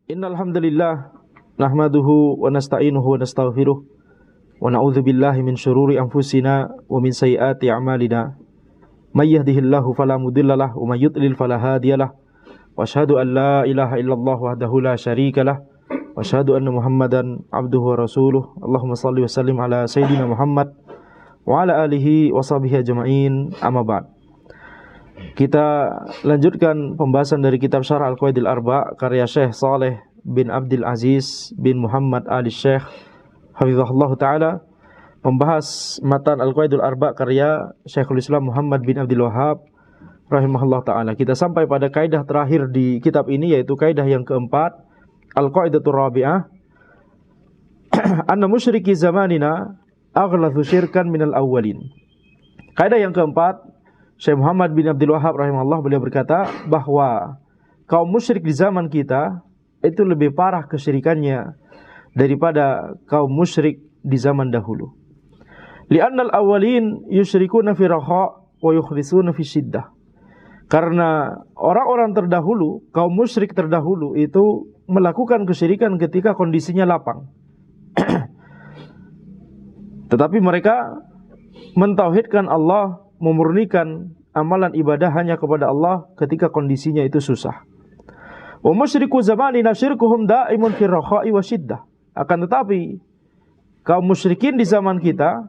Innal hamdalillah nahmaduhu wa nasta'inuhu wa nastaghfiruh wa na'udzu billahi min syururi anfusina wa min sayyiati a'malina. May yahdihillahu fala mudhillalah wa may yudlil fala hadiyalah. Wa asyhadu an la ilaha illallah wahdahu la syarikalah wa asyhadu anna Muhammadan abduhu wa rasuluh. Allahumma shalli wa sallim ala sayidina Muhammad wa ala alihi wa sahbihi ajma'in. Amma ba'd. Kita lanjutkan pembahasan dari kitab Syarah Al-Qawaidil Arba' karya Syekh Saleh bin Abdul Aziz bin Muhammad Ali Syekh hafizahullah ta'ala, membahas matan Al-Qawaidil Arba' karya Syekhul Islam Muhammad bin Abdul Wahhab rahimahullah ta'ala. Kita sampai pada kaidah terakhir di kitab ini, yaitu kaidah yang keempat, Al-Qaidatur Rabi'ah, anna musyriki zamanina aghladu syirkan minal awwalin. Kaidah yang keempat, Syekh Muhammad bin Abdul Wahhab rahimahullah, beliau berkata bahwa kaum musyrik di zaman kita itu lebih parah kesyirikannya daripada kaum musyrik di zaman dahulu. Li'annal awwalin yusyrikuna fi raha wa yukhlisuna fi syiddah. Karena orang-orang terdahulu, kaum musyrik terdahulu itu melakukan kesyirikan ketika kondisinya lapang. Tetapi mereka mentauhidkan Allah, memurnikan amalan ibadah hanya kepada Allah ketika kondisinya itu susah. Wa musyriku zamanina syirkuhum da'imun fi rakha'i wa syiddah. Akan tetapi kaum musyrikin di zaman kita,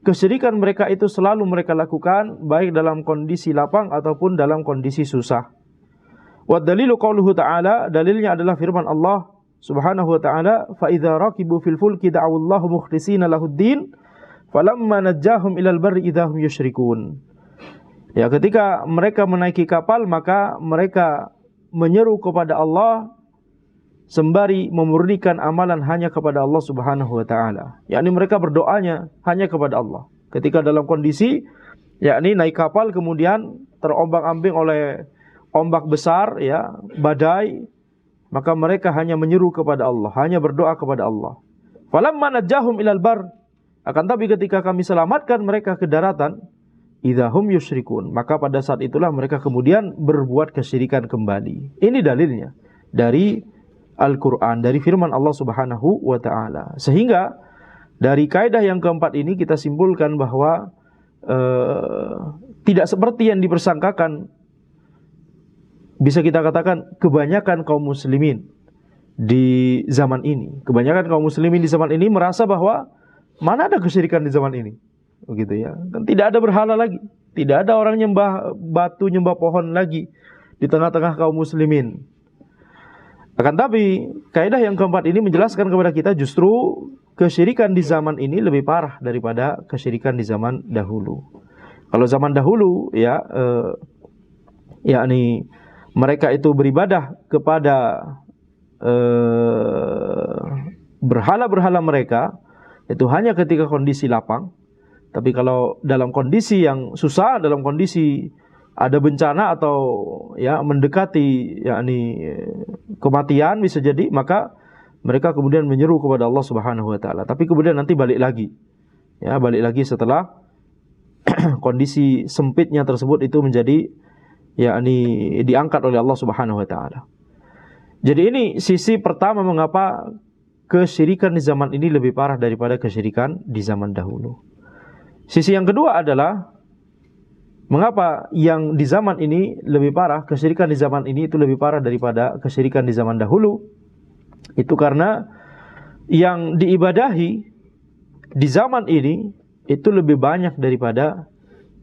kesyirikan mereka itu selalu mereka lakukan baik dalam kondisi lapang ataupun dalam kondisi susah. Wa dalilu qauluhu ta'ala, dalilnya adalah firman Allah Subhanahu wa ta'ala, fa idza raqibu fil fulki da'awallahu mukhlishina lahuddin falamma najjahum ilal barri idahum yusyrikun. Ya, ketika mereka menaiki kapal, maka mereka menyeru kepada Allah sembari memurnikan amalan hanya kepada Allah Subhanahu wa taala. Yakni mereka berdoanya hanya kepada Allah. Ketika dalam kondisi yakni naik kapal kemudian terombang-ambing oleh ombak besar, ya, badai, maka mereka hanya menyeru kepada Allah, hanya berdoa kepada Allah. Falamma najjahum ilal bar, akan tapi ketika kami selamatkan mereka ke daratan, idahum yusyrikun, maka pada saat itulah mereka kemudian berbuat kesyirikan kembali. Ini dalilnya dari Al-Quran, dari firman Allah Subhanahu wa ta'ala. Sehingga dari kaidah yang keempat ini kita simpulkan bahwa tidak seperti yang dipersangkakan, bisa kita katakan kebanyakan kaum muslimin di zaman ini. Kebanyakan kaum muslimin di zaman ini merasa bahwa mana ada kesyirikan di zaman ini, begitu ya. Kan tidak ada berhala lagi, tidak ada orang nyembah batu, nyembah pohon lagi di tengah-tengah kaum muslimin. Akan tapi kaidah yang keempat ini menjelaskan kepada kita justru kesyirikan di zaman ini lebih parah daripada kesyirikan di zaman dahulu. Kalau zaman dahulu ya, yakni mereka itu beribadah kepada berhala-berhala mereka itu hanya ketika kondisi lapang. Tapi kalau dalam kondisi yang susah, dalam kondisi ada bencana atau ya mendekati yakni kematian bisa jadi, maka mereka kemudian menyeru kepada Allah Subhanahu wa taala. Tapi kemudian nanti balik lagi. Ya, balik lagi setelah kondisi sempitnya tersebut itu menjadi yakni diangkat oleh Allah Subhanahu wa taala. Jadi ini sisi pertama mengapa kesyirikan di zaman ini lebih parah daripada kesyirikan di zaman dahulu. Sisi yang kedua adalah mengapa yang di zaman ini lebih parah, kesyirikan di zaman ini itu lebih parah daripada kesyirikan di zaman dahulu. Itu karena yang diibadahi di zaman ini itu lebih banyak daripada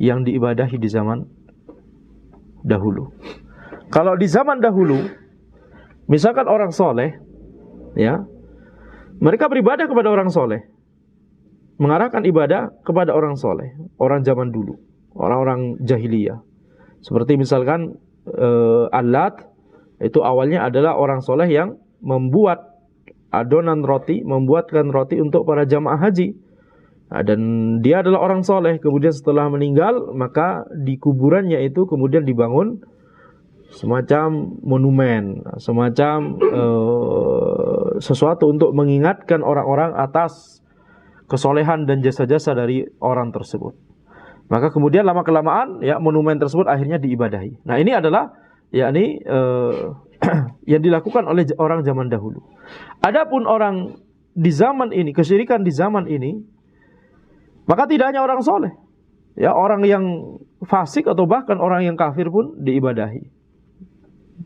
yang diibadahi di zaman dahulu. Kalau di zaman dahulu, misalkan orang soleh, ya, mereka beribadah kepada orang soleh, mengarahkan ibadah kepada orang soleh, orang zaman dulu, orang-orang jahiliyah. Seperti misalkan Al-Lat, itu awalnya adalah orang soleh yang membuat adonan roti, membuatkan roti untuk para jamaah haji. Nah, dan dia adalah orang soleh. Kemudian setelah meninggal, maka di kuburannya itu kemudian dibangun semacam monumen, semacam sesuatu untuk mengingatkan orang-orang atas kesolehan dan jasa-jasa dari orang tersebut. Maka kemudian lama kelamaan ya monumen tersebut akhirnya diibadahi. Nah, ini adalah yakni yang dilakukan oleh orang zaman dahulu. Adapun orang di zaman ini, kesyirikan di zaman ini, maka tidak hanya orang soleh, ya, orang yang fasik atau bahkan orang yang kafir pun diibadahi.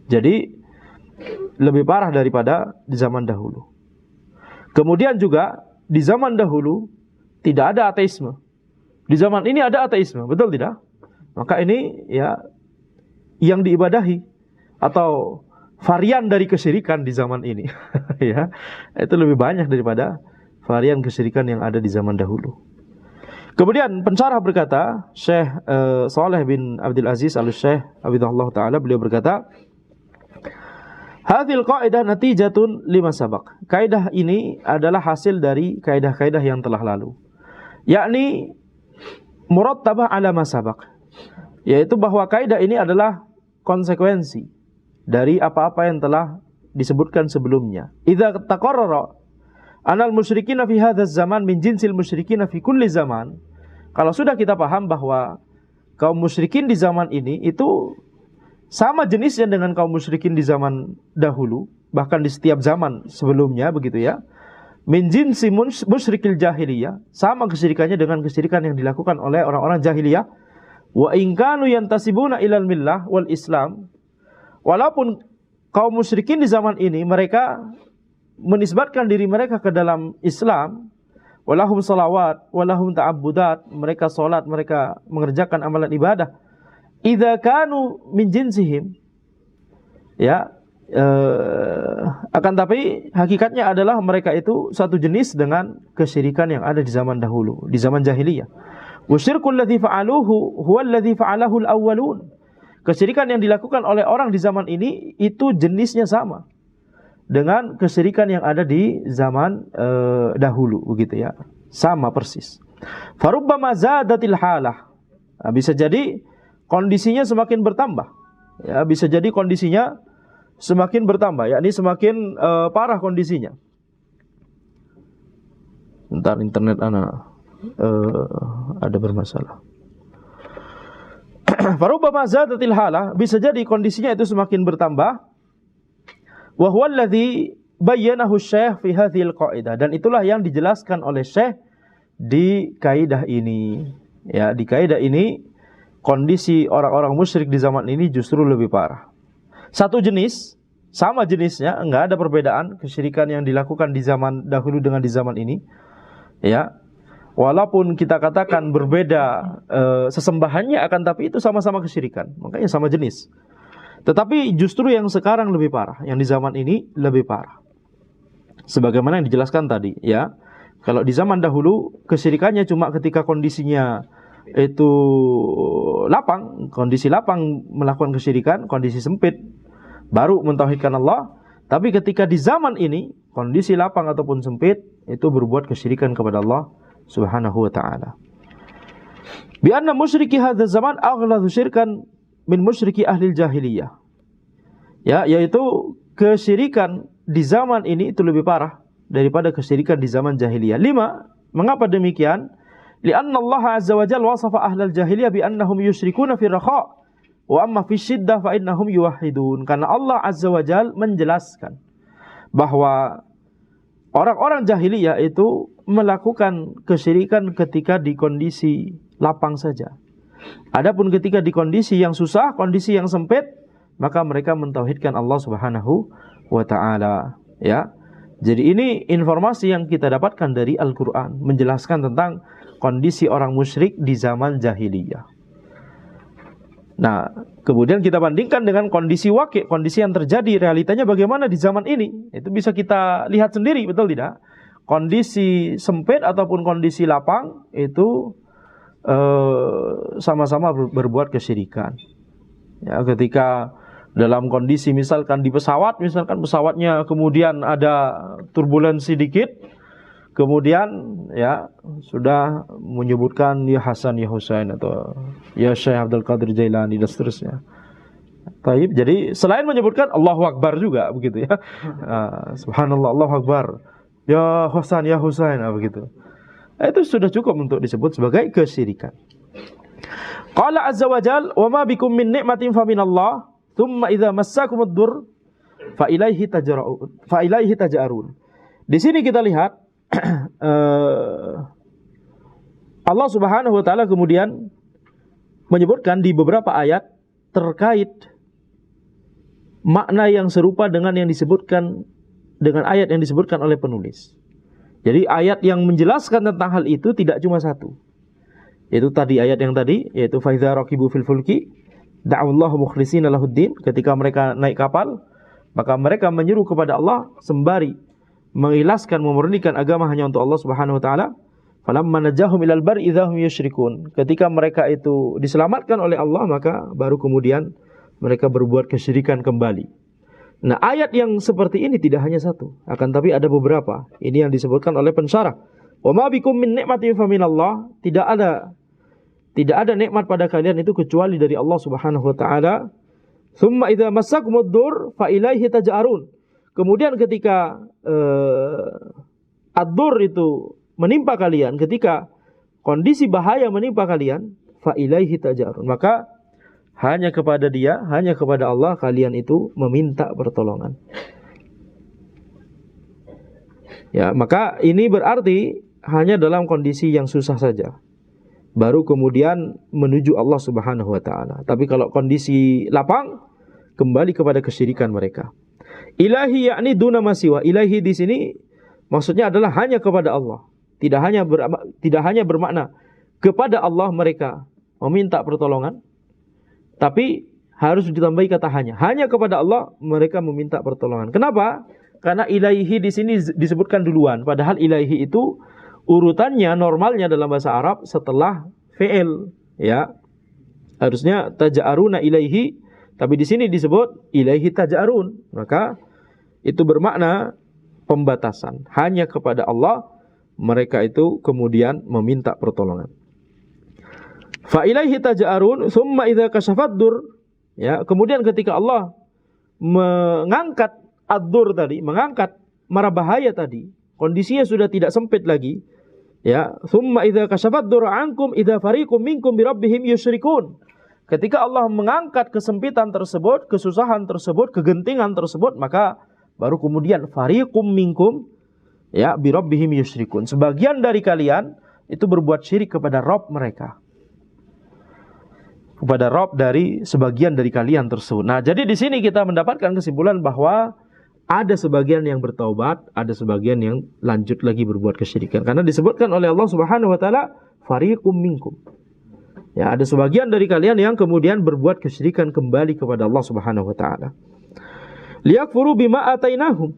Jadi lebih parah daripada di zaman dahulu. Kemudian juga di zaman dahulu tidak ada ateisme. Di zaman ini ada ateisme, betul tidak? Maka ini ya yang diibadahi atau varian dari kesyirikan di zaman ini ya, itu lebih banyak daripada varian kesyirikan yang ada di zaman dahulu. Kemudian pensyarah berkata, Syekh Saleh bin Abdul Aziz Al-Syekh Hafizahullah Ta'ala, beliau berkata, hadhil qaidah natijatun lima sabaq. Kaidah ini adalah hasil dari kaidah-kaidah yang telah lalu, yakni murattabah ala ma sabaq, yaitu bahwa kaidah ini adalah konsekuensi dari apa-apa yang telah disebutkan sebelumnya. Idza taqarrara anal musyrikina fi hadzal zaman min jinsil musyrikina fi kulli zaman. Kalau sudah kita paham bahwa kaum musyrikin di zaman ini itu sama jenisnya dengan kaum musyrikin di zaman dahulu, bahkan di setiap zaman sebelumnya, begitu ya. Min jinsi musyrikil jahiliyah, sama kesyirikannya dengan kesyirikan yang dilakukan oleh orang-orang jahiliyah. Wa in kanu yantasibuna ilal millah wal Islam. Walaupun kaum musyrikin di zaman ini mereka menisbatkan diri mereka ke dalam Islam, walahum salawat, walahum ta'abbudat, mereka salat, mereka mengerjakan amalan ibadah. Idza kanu min jinsihim, ya, akan tapi hakikatnya adalah mereka itu satu jenis dengan kesyirikan yang ada di zaman dahulu, di zaman jahiliyah. Wa syirkul ladzi fa'aluhu huwa alladzi fa'alahu al-awwalun. Kesyirikan yang dilakukan oleh orang di zaman ini itu jenisnya sama dengan kesyirikan yang ada di zaman dahulu, begitu ya. Sama persis. Farubbama zadatil halah. Nah, bisa jadi kondisinya semakin bertambah. Ya, bisa jadi kondisinya semakin bertambah, yakni semakin parah kondisinya. Bentar, internet anak ada bermasalah. Farubbama zadatil halah, bisa jadi kondisinya itu semakin bertambah. Wa huwa alladhi bayyanahu Syekh fi hadhil qaidah, dan itulah yang dijelaskan oleh Syekh di kaidah ini. Ya, di kaidah ini kondisi orang-orang musyrik di zaman ini justru lebih parah. Satu jenis, sama jenisnya, enggak ada perbedaan kesyirikan yang dilakukan di zaman dahulu dengan di zaman ini. Ya. Walaupun kita katakan berbeda sesembahannya, akan tapi itu sama-sama kesyirikan, makanya sama jenis. Tetapi justru yang sekarang lebih parah, yang di zaman ini lebih parah. Sebagaimana yang dijelaskan tadi, ya. Kalau di zaman dahulu kesyirikannya cuma ketika kondisinya itu lapang, kondisi lapang melakukan kesyirikan, kondisi sempit baru mentauhidkan Allah. Tapi ketika di zaman ini kondisi lapang ataupun sempit itu berbuat kesyirikan kepada Allah Subhanahu wa ta'ala. Bi anna musyriki hadzal zaman aghladu syirkan min musyriki ahli jahiliyah. Ya, yaitu kesyirikan di zaman ini itu lebih parah daripada kesyirikan di zaman jahiliyah. 5. Mengapa demikian? Lianna Allah azza wa jalla wasafa ahlal jahiliyah bi annahum yusyrikuna fi rakha wa amma fi syiddah fa innahum yuwahhidun. Karena Allah azza wa jalla menjelaskan bahwa orang-orang jahiliyah itu melakukan kesyirikan ketika di kondisi lapang saja. Adapun ketika di kondisi yang susah, kondisi yang sempit, maka mereka mentauhidkan Allah Subhanahu wa ta'ala, ya. Jadi ini informasi yang kita dapatkan dari Al-Qur'an menjelaskan tentang kondisi orang musyrik di zaman jahiliyah. Nah, kemudian kita bandingkan dengan kondisi wakil, kondisi yang terjadi, realitanya bagaimana di zaman ini. Itu bisa kita lihat sendiri, betul tidak? Kondisi sempit ataupun kondisi lapang itu sama-sama berbuat kesyirikan. Ya, ketika dalam kondisi misalkan di pesawat, misalkan pesawatnya kemudian ada turbulensi dikit, kemudian ya sudah menyebutkan ya Hasan ya Husain atau ya Syekh Abdul Qadir Jailani dan seterusnya. Baik, jadi selain menyebutkan Allahu Akbar juga begitu ya. Subhanallah, Allahu Akbar. Ya Hasan ya Husain, begitu. Itu sudah cukup untuk disebut sebagai kesyirikan. Qala azza wa jalla, "Wa ma bikum min ni'matin fa min Allah, thumma idza massakumud dur fa ilaihi taj'arun. Di sini kita lihat Allah Subhanahu wa taala kemudian menyebutkan di beberapa ayat terkait makna yang serupa dengan yang disebutkan dengan ayat yang disebutkan oleh penulis. Jadi ayat yang menjelaskan tentang hal itu tidak cuma satu. Itu tadi ayat yang tadi, yaitu fa idza raqibu fil fulki da'allahu mukhlishina lahuddin, ketika mereka naik kapal maka mereka menyeru kepada Allah sembari mengikhlaskan memurnikan agama hanya untuk Allah Subhanahu wa taala. Falamma najahum ilal barri idzahum yusyrikun. Ketika mereka itu diselamatkan oleh Allah, maka baru kemudian mereka berbuat kesyirikan kembali. Nah, ayat yang seperti ini tidak hanya satu, akan tapi ada beberapa. Ini yang disebutkan oleh pensyarah. Wa ma bikum min ni'matin faminallah. Tidak ada nikmat pada kalian itu kecuali dari Allah Subhanahu wa taala. Tsumma idza massakumud dur fa ilaihi taj'arun. Kemudian ketika ad-dur itu menimpa kalian, ketika kondisi bahaya menimpa kalian, fa ilaihi taj'arun, maka hanya kepada Dia, hanya kepada Allah kalian itu meminta pertolongan. Ya, maka ini berarti hanya dalam kondisi yang susah saja baru kemudian menuju Allah Subhanahu wa taala. Tapi kalau kondisi lapang, kembali kepada kesyirikan mereka. Ilahi yakni duna masiwa. Ilahi di sini maksudnya adalah hanya kepada Allah. Tidak hanya bermakna kepada Allah mereka meminta pertolongan, tapi harus ditambahi kata hanya. Hanya kepada Allah mereka meminta pertolongan. Kenapa? Karena ilaihi di sini disebutkan duluan. Padahal ilaihi itu urutannya normalnya dalam bahasa Arab setelah fi'il, ya. Harusnya taj'aruna ilaihi, tapi di sini disebut ilaihi taj'arun. Maka itu bermakna pembatasan. Hanya kepada Allah mereka itu kemudian meminta pertolongan. Fa ilaihi taj'arun tsumma idza kasyafad dur, ya, kemudian ketika Allah mengangkat ad-dur tadi, mengangkat mara bahaya tadi, kondisinya sudah tidak sempit lagi, ya, tsumma idza kasyafad dur ankum idza fariqum minkum bi rabbihim yusyrikun. Ketika Allah mengangkat kesempitan tersebut, kesusahan tersebut, kegentingan tersebut, maka baru kemudian fariqum minkum, ya, bi rabbihim yusyrikun. Sebagian dari kalian itu berbuat syirik kepada Rabb mereka, kepada Rabb dari sebagian dari kalian tersebut. Nah, jadi di sini kita mendapatkan kesimpulan bahwa ada sebagian yang bertaubat, ada sebagian yang lanjut lagi berbuat kesyirikan. Karena disebutkan oleh Allah Subhanahu wa taala fariqum minkum. Ya, ada sebagian dari kalian yang kemudian berbuat kesyirikan kembali kepada Allah Subhanahu wa taala. Liyakfuru bima atainahum.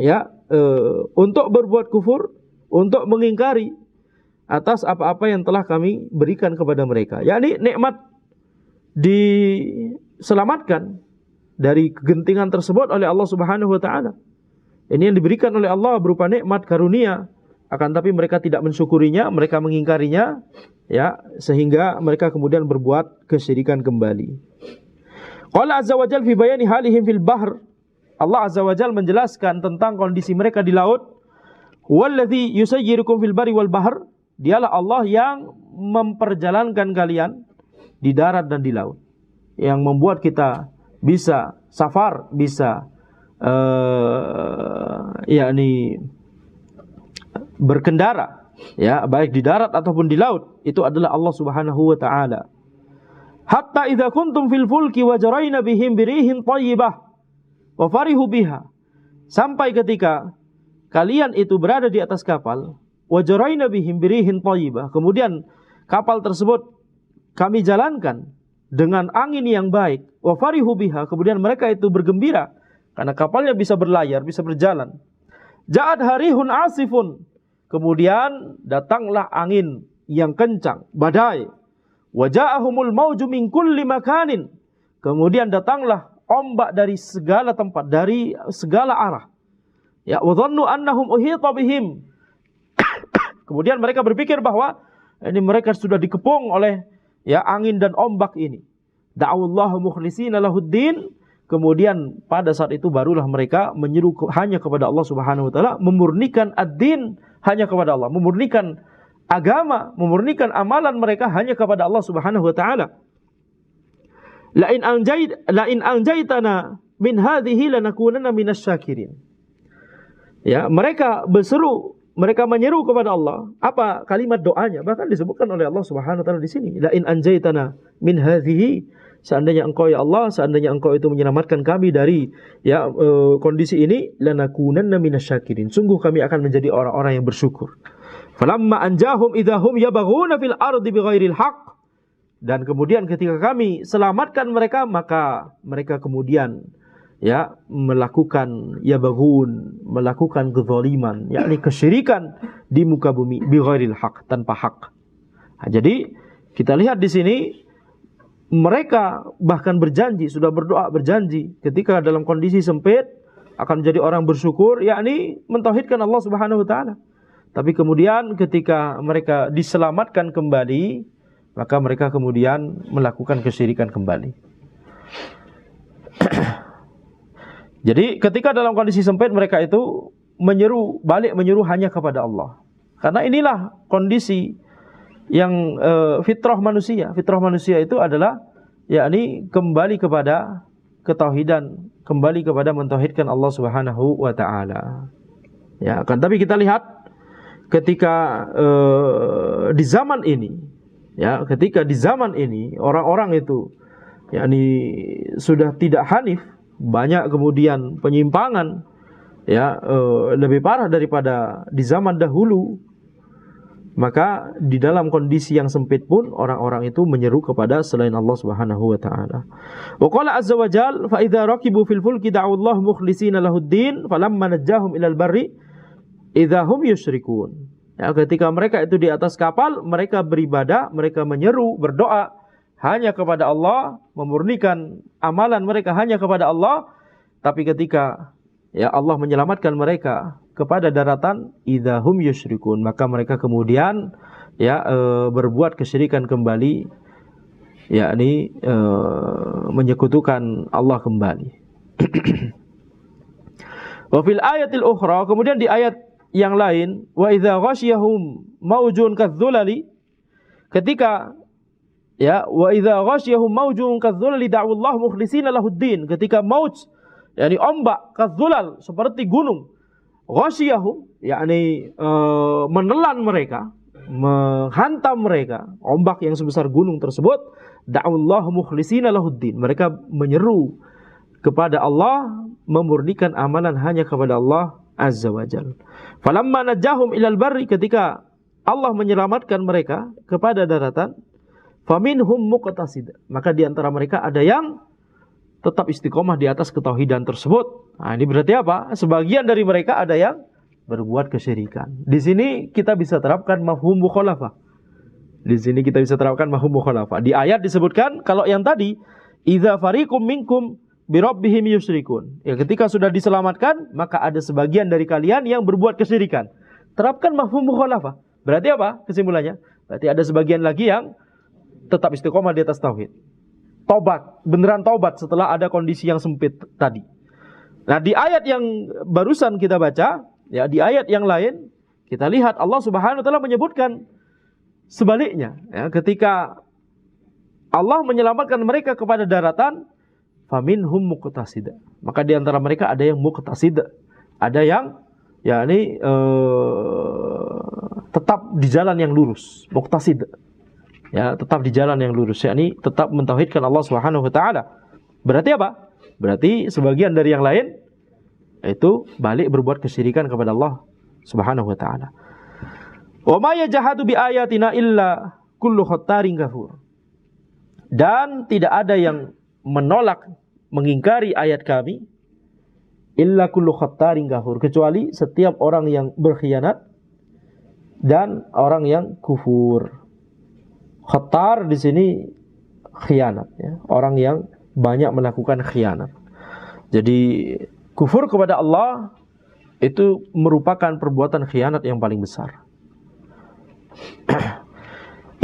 Ya, untuk berbuat kufur, untuk mengingkari atas apa-apa yang telah kami berikan kepada mereka. Yakni nikmat diselamatkan dari kegentingan tersebut oleh Allah Subhanahu wa taala. Ini yang diberikan oleh Allah berupa nikmat karunia, akan tapi mereka tidak mensyukurinya, mereka mengingkarinya, ya, sehingga mereka kemudian berbuat kesyirikan kembali. Qala azza wa jalla fi bayani halihim fil bahr. Allah azza wa jalla menjelaskan tentang kondisi mereka di laut. Wallazi yusayyirukum fil barri wal bahr. Dialah Allah yang memperjalankan kalian di darat dan di laut, yang membuat kita bisa safar, bisa yakni berkendara, ya, baik di darat ataupun di laut. Itu adalah Allah Subhanahu wa taala. Hatta idza kuntum fil fulki wa jarayna bihim birihin thayyibah wa farihu biha. Sampai ketika kalian itu berada di atas kapal, wa jarayna bihim birihin thayyibah, kemudian kapal tersebut kami jalankan dengan angin yang baik, wa farihu biha, kemudian mereka itu bergembira karena kapalnya bisa berlayar, bisa berjalan. Ja'at harihun asifun, kemudian datanglah angin yang kencang, badai. Wa ja'ahumul mauju min kulli makanin, kemudian datanglah ombak dari segala tempat, dari segala arah. Ya, wa dhannu annahum uhita bihim. Kemudian mereka berpikir bahwa ini mereka sudah dikepung oleh, ya, angin dan ombak ini. Da'awallahu mukhlishina lahuddin. Kemudian pada saat itu barulah mereka menyeru hanya kepada Allah Subhanahu wa taala, memurnikan ad-din hanya kepada Allah, memurnikan agama, memurnikan amalan mereka hanya kepada Allah Subhanahu wa taala. La in anjaitana min hadhihi lanakunanna minasyakirin. Ya, mereka menyeru kepada Allah. Apa kalimat doanya? Bahkan disebutkan oleh Allah Subhanahu wa taala di sini, la in anjaytana min hadhihi, seandainya engkau ya Allah, seandainya engkau itu menyelamatkan kami dari kondisi ini, lanakunanna minasyakirin. Sungguh kami akan menjadi orang-orang yang bersyukur. Falamma anjahum idahum yabaghuna fil ardi bighairil haqq. Dan kemudian ketika kami selamatkan mereka, maka mereka kemudian melakukan melakukan kezaliman, yakni kesyirikan di muka bumi bighairil haqq, tanpa hak. Nah, jadi kita lihat di sini mereka bahkan berjanji, sudah berdoa berjanji ketika dalam kondisi sempit akan menjadi orang bersyukur, yakni mentauhidkan Allah Subhanahu wa taala. Tapi kemudian ketika mereka diselamatkan kembali, maka mereka kemudian melakukan kesyirikan kembali. Jadi ketika dalam kondisi sempit, mereka itu balik menyeru hanya kepada Allah. Karena inilah kondisi yang fitrah manusia. Fitrah manusia itu adalah yakni kembali kepada ketauhidan, kembali kepada mentauhidkan Allah Subhanahu wa taala. Ya, kan, tapi kita lihat ketika di zaman ini, ketika di zaman ini orang-orang itu yakni sudah tidak hanif, banyak kemudian penyimpangan, lebih parah daripada di zaman dahulu. Maka di dalam kondisi yang sempit pun orang-orang itu menyeru kepada selain Allah Subhanahu wa taala. Wa qala azza wa jalla fa idza raqibu fil fulki da'u Allah mukhlishina lahuddin falamma najjahum ilal barri idza hum yusyrikun. Ya, ketika mereka itu di atas kapal, mereka beribadah, mereka menyeru, berdoa hanya kepada Allah, memurnikan amalan mereka hanya kepada Allah. Tapi ketika Allah menyelamatkan mereka kepada daratan, idza hum yusyrikun, maka mereka kemudian berbuat kesyirikan kembali, yakni menyekutukan Allah kembali. Wa fil ayatil ukhra, kemudian di ayat yang lain, wa idza ghasyahum maujun kadzulali, ketika wa idza ghasyahum maujun kadzulali da'u Allah mukhlishina lahuddin, ketika mauj yakni ombak kadzulal seperti gunung, ghasyahum yakni menelan mereka, menghantam mereka, ombak yang sebesar gunung tersebut, da'u Allah mukhlishina lahuddin, mereka menyeru kepada Allah, memurnikan amalan hanya kepada Allah Azza wa Jalla. Falamma najahum ilal barri, ketika Allah menyelamatkan mereka kepada daratan, faminhum muqtasid, maka di antara mereka ada yang tetap istiqomah di atas ketauhidan tersebut. Nah, ini berarti apa? Sebagian dari mereka ada yang berbuat kesyirikan. Di sini kita bisa terapkan mafhum mukhalafah. Di sini kita bisa terapkan mafhum mukhalafah. Di ayat disebutkan kalau yang tadi idza fariqum minkum birabbihim yusyrikun, ketika sudah diselamatkan, maka ada sebagian dari kalian yang berbuat kesyirikan. Terapkan mafhum mukhalafah. Berarti apa kesimpulannya? Berarti ada sebagian lagi yang tetap istiqomah di atas tauhid. Tobat, beneran tobat setelah ada kondisi yang sempit tadi. Nah, di ayat yang barusan kita baca, di ayat yang lain kita lihat Allah Subhanahu wa taala menyebutkan sebaliknya, ketika Allah menyelamatkan mereka kepada daratan, faminhum muqtasid, maka di antara mereka ada yang muqtasid, ada yang tetap di jalan yang lurus, muqtasid, tetap di jalan yang lurus, yakni tetap mentauhidkan Allah Subhanahu wa taala. Berarti apa? Berarti sebagian dari yang lain itu balik berbuat kesyirikan kepada Allah Subhanahu wa taala. Wa ma yajhadu bi ayatina illa kullu khattarin kafur. Dan tidak ada yang menolak, mengingkari ayat kami, illa kullu khattarin kafur, kecuali setiap orang yang berkhianat dan orang yang kufur. Khattar di sini khianat, orang yang banyak melakukan khianat. Jadi kufur kepada Allah itu merupakan perbuatan khianat yang paling besar.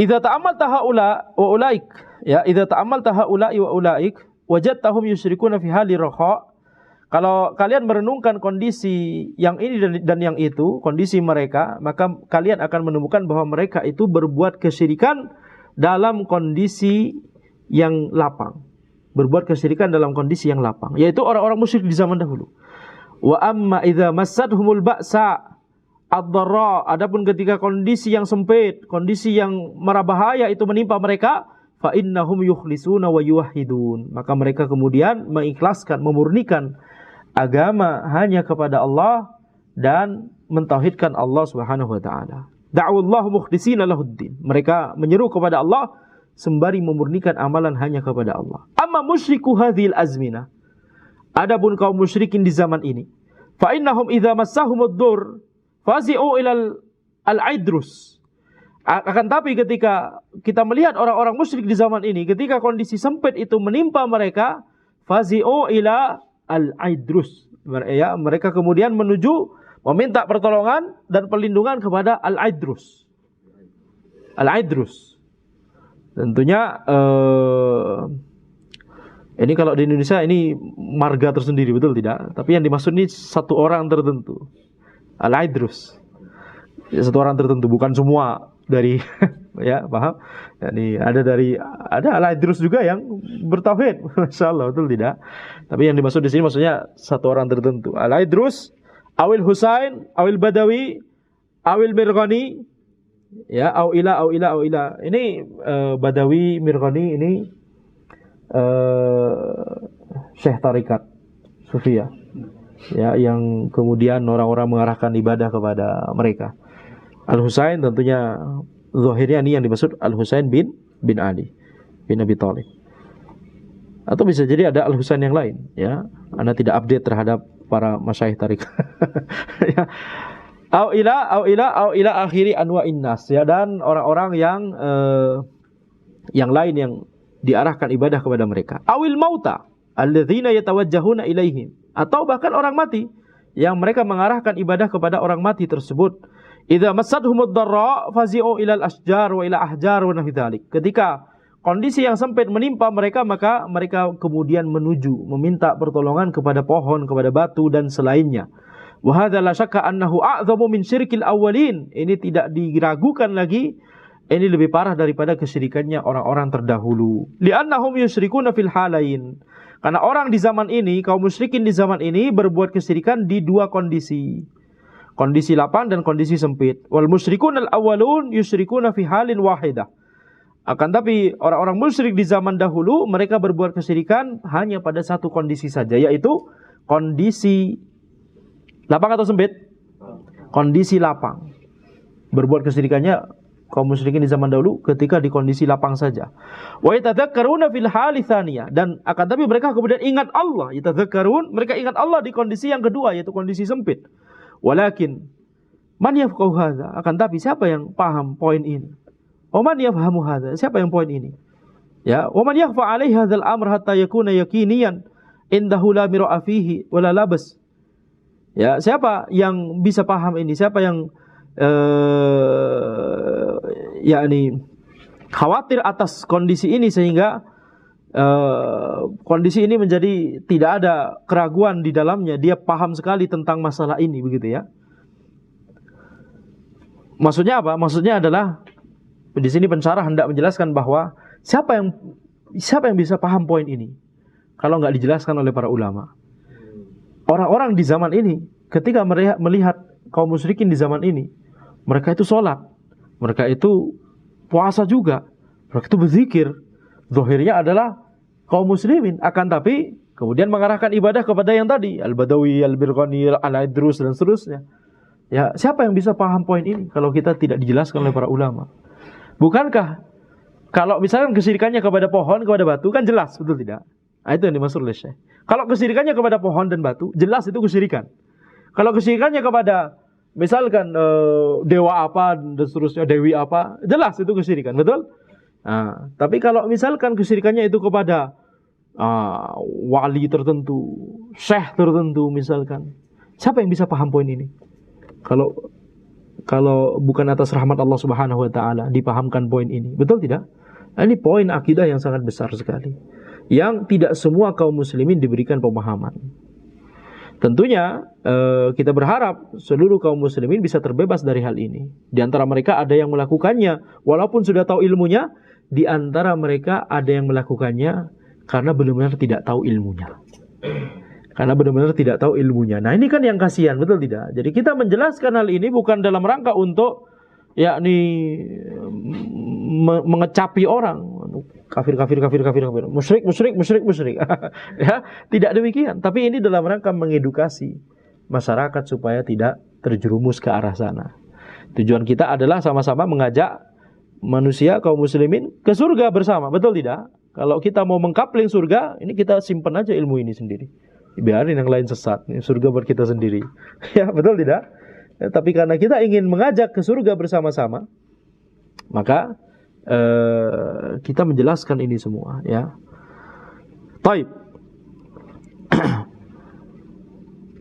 Idza ta'ammalta haula wa ulaik, idza ta'ammalta haula wa ulaik wajadtahum yusyrikuna fi hali raha. Kalau kalian merenungkan kondisi yang ini dan yang itu, kondisi mereka, maka kalian akan menemukan bahwa mereka itu berbuat kesyirikan dalam kondisi yang lapang, berbuat kesyirikan dalam kondisi yang lapang, yaitu orang-orang musyrik di zaman dahulu. Wa amma idza massadhumul ba'sa ad-dharra, adapun ketika kondisi yang sempit, kondisi yang mara bahaya itu menimpa mereka, fa innahum yukhlisuna wa yuwahhidun, maka mereka kemudian mengikhlaskan, memurnikan agama hanya kepada Allah dan mentauhidkan Allah Subhanahu wa taala. Da'awallahu mukhlishina lahuddin, mereka menyeru kepada Allah sembari memurnikan amalan hanya kepada Allah. Amma musyriku hadhil azmina, adapun kaum musyrikin di zaman ini, fa innahum idza massahumud dur fazi'u ilal al-aidrus. Akan tapi ketika kita melihat orang-orang musyrik di zaman ini, ketika kondisi sempit itu menimpa mereka, fazi'u ila al-aidrus, ya, mereka kemudian menuju meminta pertolongan dan perlindungan kepada al-aidrus. Al-aidrus tentunya ini kalau di Indonesia ini marga tersendiri, betul tidak? Tapi yang dimaksud ini satu orang tertentu. Al-aidrus, ya, satu orang tertentu, bukan semua dari ya, paham? Yani ada al-aidrus juga yang bertauhid, masyaallah, betul tidak? Tapi yang dimaksud di sini maksudnya satu orang tertentu. Al-aidrus, awil Husain, awil Badawi, awil Mirghani, ya, au ila. Ini Badawi, Mirghani ini Syekh Tarikat Sufiyah, ya, yang kemudian orang-orang mengarahkan ibadah kepada mereka. Al-Husain tentunya zahirnya ini yang dimaksud Al-Husain bin Ali bin Abi Thalib. Atau bisa jadi ada Al-Husain yang lain, ya. Anda tidak update terhadap para masyayikh tarik. Ya. Au ila akhiri anwa'in nas, ya, dan orang-orang yang lain yang diarahkan ibadah kepada mereka. Awil mauta alladzina yatawajjahuna ilaihim, atau bahkan orang mati yang mereka mengarahkan ibadah kepada orang mati tersebut. Idza massadhumud dharra fazi'u ilal asjar wa ila ahjar wa nahwi dzalik. Ketika kondisi yang sempit menimpa mereka, maka mereka kemudian menuju meminta pertolongan kepada pohon, kepada batu dan selainnya. Wa hadza la syakka annahu a'dhamu min syirkil awwalin. Ini tidak diragukan lagi, ini lebih parah daripada kesyirikannya orang-orang terdahulu. Li'annahum yusyrikuna fil halain. Karena orang di zaman ini, kaum musyrikin di zaman ini berbuat kesyirikan di dua kondisi. Kondisi lapang dan kondisi sempit. Wal musyrikun al-awwalun yusyrikuna fi halin wahidah. Akan tapi orang-orang musyrik di zaman dahulu, mereka berbuat kesyirikan hanya pada satu kondisi saja, yaitu kondisi lapang atau sempit? Kondisi lapang. Berbuat kesyirikannya kaum musyrikin di zaman dahulu ketika di kondisi lapang saja. Wa yatadzakkaruna fil hali tsaniyah, dan akan tapi mereka kemudian ingat Allah, yatadzakkarun, mereka ingat Allah di kondisi yang kedua, yaitu kondisi sempit. Walakin man yafqahu hadza, akan tapi siapa yang paham poin ini? Wa man yafhamu hadza, siapa yang poin ini? Ya, wa man yakhfa alaihi hadzal amr hatta yakuna yakiniyan indahu la mira'a fihi wala labas. Ya, siapa yang bisa paham ini? Siapa yang yakni khawatir atas kondisi ini sehingga kondisi ini menjadi tidak ada keraguan di dalamnya, dia paham sekali tentang masalah ini, begitu ya. Maksudnya apa? Maksudnya adalah di sini pensyarah hendak menjelaskan bahwa siapa yang bisa paham poin ini kalau nggak dijelaskan oleh para ulama. Orang-orang di zaman ini ketika melihat kaum musyrikin di zaman ini, mereka itu sholat, mereka itu puasa juga, mereka itu berzikir. Zahirnya adalah kaum muslimin, akan tapi kemudian mengarahkan ibadah kepada yang tadi, Al-Badawi, Al-Birghani, Al-Aidrus dan seterusnya. Ya, siapa yang bisa paham poin ini kalau kita tidak dijelaskan oleh para ulama? Bukankah kalau misalkan kesyirikannya kepada pohon, kepada batu kan jelas, betul tidak? Nah, itu yang dimaksud oleh Syekh. Kalau kesyirikannya kepada pohon dan batu, jelas itu kesyirikan. Kalau kesyirikannya kepada misalkan dewa apa dan seterusnya, dewi apa, jelas itu kesyirikan, betul? Nah, tapi kalau misalkan kesyirikannya itu kepada wali tertentu, syekh tertentu misalkan, siapa yang bisa paham poin ini? Kalau bukan atas rahmat Allah Subhanahu wa taala dipahamkan poin ini, betul tidak? Nah, ini poin akidah yang sangat besar sekali, yang tidak semua kaum muslimin diberikan pemahaman. Tentunya kita berharap seluruh kaum muslimin bisa terbebas dari hal ini. Di antara mereka ada yang melakukannya walaupun sudah tahu ilmunya, di antara mereka ada yang melakukannya karena benar-benar tidak tahu ilmunya. Karena benar-benar tidak tahu ilmunya. Nah, ini kan yang kasihan, betul tidak? Jadi kita menjelaskan hal ini bukan dalam rangka untuk yakni mengecapi orang, kafir, musyrik. Ya, tidak demikian. Tapi ini dalam rangka mengedukasi masyarakat supaya tidak terjerumus ke arah sana. Tujuan kita adalah sama-sama mengajak manusia kaum muslimin ke surga bersama, betul tidak? Kalau kita mau mengkapling surga, ini kita simpan aja ilmu ini sendiri. Biarin yang lain sesat, ini surga buat kita sendiri. Ya, betul tidak? Ya, tapi karena kita ingin mengajak ke surga bersama-sama, maka kita menjelaskan ini semua, ya. Taib.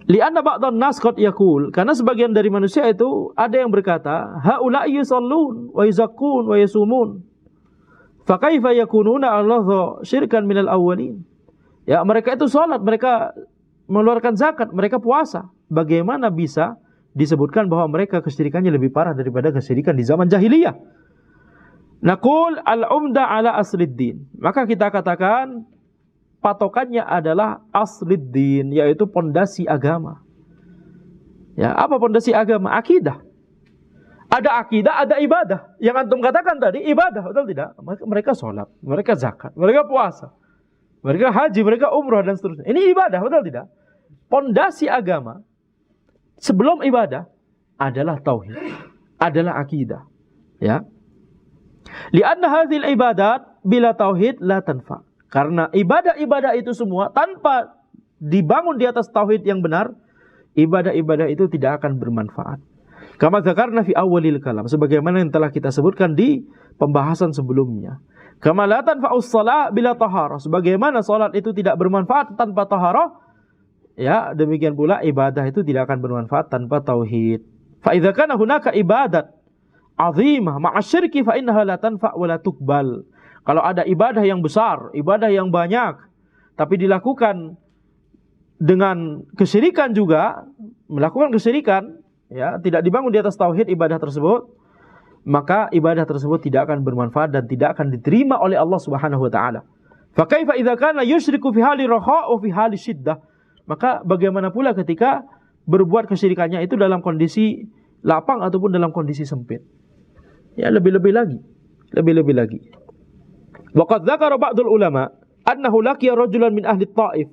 Li'anna ba'dhan nas qad yaqul, karena sebagian dari manusia itu ada yang berkata, haula'i yusallun wa yuzakkun wa yasumun. Fa kaifa yakununa Allah syirkan minal awwalin. Ya, mereka itu salat, mereka mengeluarkan zakat, mereka puasa. Bagaimana bisa disebutkan bahwa mereka kesyirikannya lebih parah daripada kesyirikan di zaman jahiliyah? Naqul al-umda ala asliddin. Maka kita katakan patokannya adalah asliddin, yaitu pondasi agama. Ya, apa pondasi agama? Akidah. Ada akidah, ada ibadah. Yang antum katakan tadi ibadah, betul tidak? Mereka sholat, mereka zakat, mereka puasa, mereka haji, mereka umrah dan seterusnya. Ini ibadah, betul tidak? Pondasi agama sebelum ibadah adalah tauhid, adalah akidah. Ya. Lianna hadhil ibadat bila tauhid la tanfa. Karena ibadah-ibadah itu semua tanpa dibangun di atas tauhid yang benar, ibadah-ibadah itu tidak akan bermanfaat. Kama dzakarna fi awwalil kalam, sebagaimana yang telah kita sebutkan di pembahasan sebelumnya. Kama la tanfa'us shalah bila taharah, sebagaimana salat itu tidak bermanfaat tanpa taharah, ya, demikian pula ibadah itu tidak akan bermanfaat tanpa tauhid. Fa idza kana hunaka ibadat azimah ma'asyirki fa innaha la tanfa' wa la tuqbal. Kalau ada ibadah yang besar, ibadah yang banyak, tapi dilakukan dengan kesyirikan juga, melakukan kesyirikan, ya, tidak dibangun di atas tauhid ibadah tersebut, maka ibadah tersebut tidak akan bermanfaat dan tidak akan diterima oleh Allah Subhanahu wa taala. Fa kaifa idza kana yusyriku fi hali raha wa fi hali syiddah? Maka bagaimana pula ketika berbuat kesyirikannya itu dalam kondisi lapang ataupun dalam kondisi sempit? Ya, lebih-lebih lagi. Lebih-lebih lagi. Wa qad dzakara ba'dul ulama annahu laqiya rajulan min ahli Thaif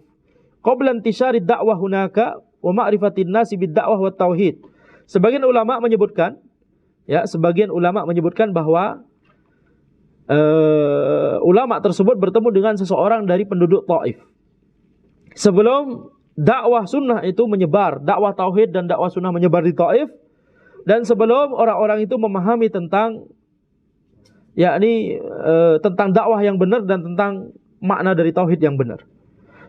qabla intishari ad-da'wah hunaka wa ma'rifatin nasi bid-da'wah wat tauhid. Sebagian ulama menyebutkan, ya, sebagian ulama menyebutkan bahwa ulama tersebut bertemu dengan seseorang dari penduduk Taif. Sebelum dakwah sunnah itu menyebar, dakwah tauhid dan dakwah sunnah menyebar di Taif, dan sebelum orang-orang itu memahami tentang, yakni tentang dakwah yang benar dan tentang makna dari tauhid yang benar.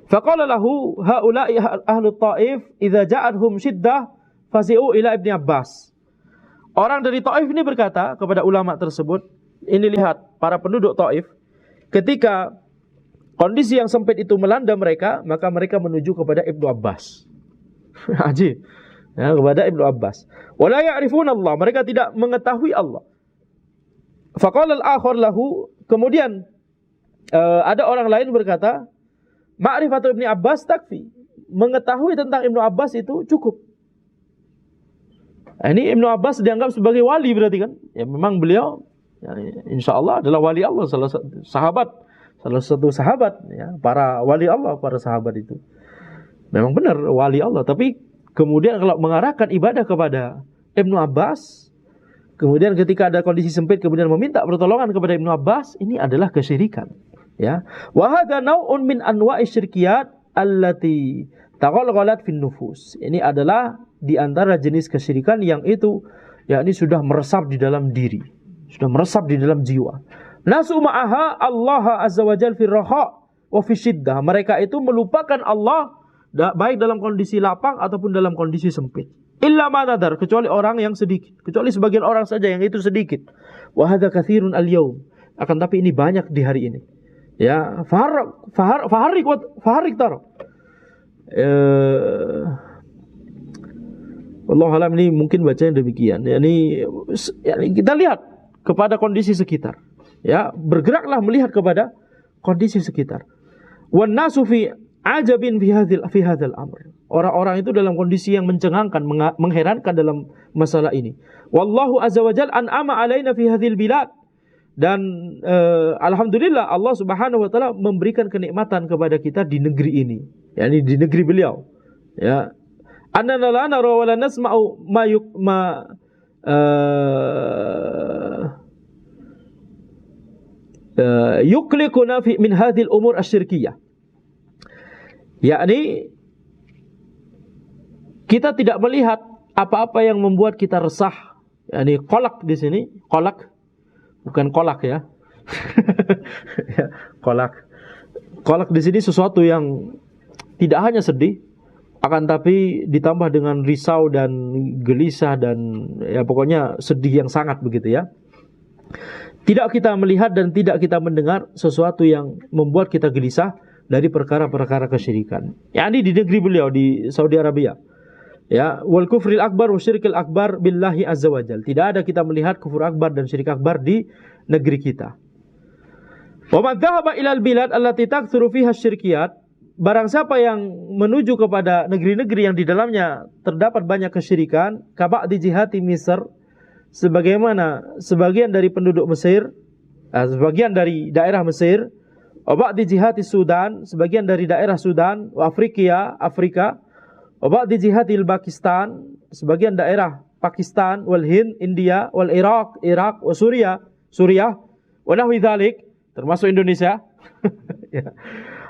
Faqala lahu haula'i ahlu Taif idza ja'adhum syiddah fasi'u ila Ibni Abbas. Orang dari Taif ini berkata kepada ulama tersebut, ini lihat para penduduk Taif, ketika kondisi yang sempit itu melanda mereka, maka mereka menuju kepada Ibnu Abbas. Ajib. Ya, kepada Ibnu Abbas. Wala ya'rifuna Allah, mereka tidak mengetahui Allah. Faqala al-akhar lahu, kemudian ada orang lain berkata, ma'rifatu Ibni Abbas takfi. Mengetahui tentang Ibnu Abbas itu cukup. Ini Ibnu Abbas dianggap sebagai wali berarti kan? Ya, memang beliau, ya, insya Allah adalah wali Allah, salah satu sahabat, ya, para wali Allah, para sahabat itu. Memang benar wali Allah, tapi kemudian kalau mengarahkan ibadah kepada Ibnu Abbas, kemudian ketika ada kondisi sempit kemudian meminta pertolongan kepada Ibnu Abbas, ini adalah kesyirikan. Ya, wa hadza naw'un min anwa'i syirkiyat allati taghalghalat fin nufus. Ini adalah di antara jenis kesyirikan yang itu, ya, ini sudah meresap di dalam diri, sudah meresap di dalam jiwa. Nasu ma'aha Allah azza wa jalla fi raha wa fi syiddah. Mereka itu melupakan Allah baik dalam kondisi lapang ataupun dalam kondisi sempit. Illa ma nadar, kecuali orang yang sedikit, kecuali sebagian orang saja yang itu sedikit. Wa hadza katsirun al-yaum. Akan tapi ini banyak di hari ini. Ya, faharik tar. Wallahu alam, ini mungkin bacanya demikian. Yani kita lihat kepada kondisi sekitar. Ya, bergeraklah melihat kepada kondisi sekitar. Wan nasu fi ajabin fi hadzal amr. Orang-orang itu dalam kondisi yang mencengangkan, mengherankan dalam masalah ini. Wallahu azza wa jalla an'ama alaina fi hadzal bilad. Dan alhamdulillah Allah Subhanahu wa taala memberikan kenikmatan kepada kita di negeri ini, yakni di negeri beliau. Ya. Annana la nara wa la nasma'u ma yuqliquna min hadhil umur asyirkiyah. Yakni kita tidak melihat apa-apa yang membuat kita resah. Yani kolak di sini, kolak bukan kolak ya. Ya, kolak. Kolak di sini sesuatu yang tidak hanya sedih, akan tapi ditambah dengan risau dan gelisah dan ya pokoknya sedih yang sangat begitu ya. Tidak kita melihat dan tidak kita mendengar sesuatu yang membuat kita gelisah dari perkara-perkara kesyirikan. Yani di negeri beliau di Saudi Arabia. Ya, wal kufril akbar wa syirkil akbar billahi azza wajal. Tidak ada kita melihat kufur akbar dan syirik akbar di negeri kita. Wa man dhahaba ilal bilad allati taktsuru fiha syirkiyat, barang siapa yang menuju kepada negeri-negeri yang di dalamnya terdapat banyak kesyirikan, kaba di jihati Misr, sebagaimana sebagian dari penduduk Mesir, sebagian dari daerah Mesir, wa di jihati Sudan, sebagian dari daerah Sudan, wa Afrika, wa di jihatil Pakistan, sebagian daerah Pakistan, wal Hind, India, wal Iraq, wa Suriah, wa nahwi dzalik, termasuk Indonesia. Ya.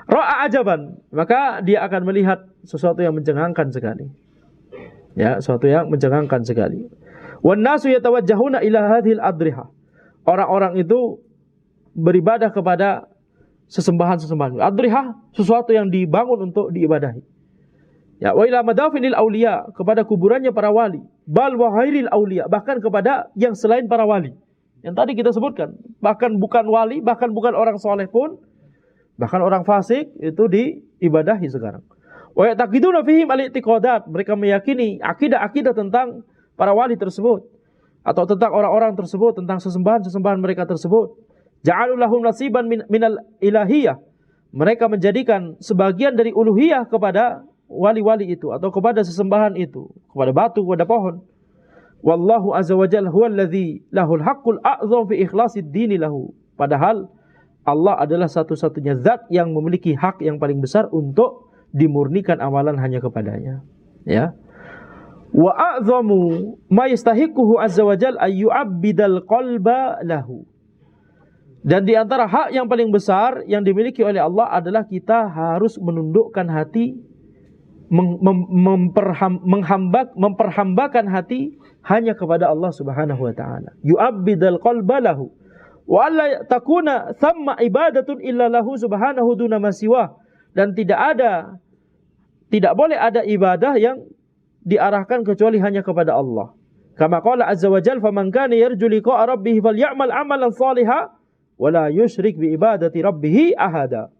Ra'a ajaban, maka dia akan melihat sesuatu yang mencengangkan sekali. Ya, sesuatu yang mencengangkan sekali. Wan nasu yatawajjahuna ila hadhil adriha. Orang-orang itu beribadah kepada sesembahan-sesembahan. Adriha, sesuatu yang dibangun untuk diibadahi. Ya, wa ila madafinil auliya, kepada kuburannya para wali. Bal wa ghairil auliya, bahkan kepada yang selain para wali. Yang tadi kita sebutkan, bahkan bukan wali, bahkan bukan orang soleh pun, bahkan orang fasik itu diibadahi sekarang. Wa yataqiduna fihim al-i'tiqadat, mereka meyakini akidah-akidah tentang para wali tersebut atau tentang orang-orang tersebut, tentang sesembahan-sesembahan mereka tersebut. Ja'alu lahum nasiban minal ilahiyah, mereka menjadikan sebagian dari uluhiyah kepada wali-wali itu atau kepada sesembahan itu, kepada batu, kepada pohon. Wallahu azza wa jalla huwal ladzi lahul haqqul a'zam fi ikhlasid dini lahu. Padahal Allah adalah satu-satunya zat yang memiliki hak yang paling besar untuk dimurnikan amalan hanya kepadanya. Ya. Wa a'zamu ma yastahiquhu azza wa jalla ay yu'abbidal qalba lahu. Dan di antara hak yang paling besar yang dimiliki oleh Allah adalah kita harus menundukkan hati, memperhambakan hati hanya kepada Allah Subhanahu wa taala. Yu'abbidal qalba lahu wa alla takuna thamma ibadatun illa lahu subhanahu duna ma siwa. Dan tidak boleh ada ibadah yang diarahkan kecuali hanya kepada Allah. Kama qala azza wa jalla, faman kana yarju liqa'a rabbih falyamal amalan shalihan wa la yusyrik bi ibadati rabbih ahada.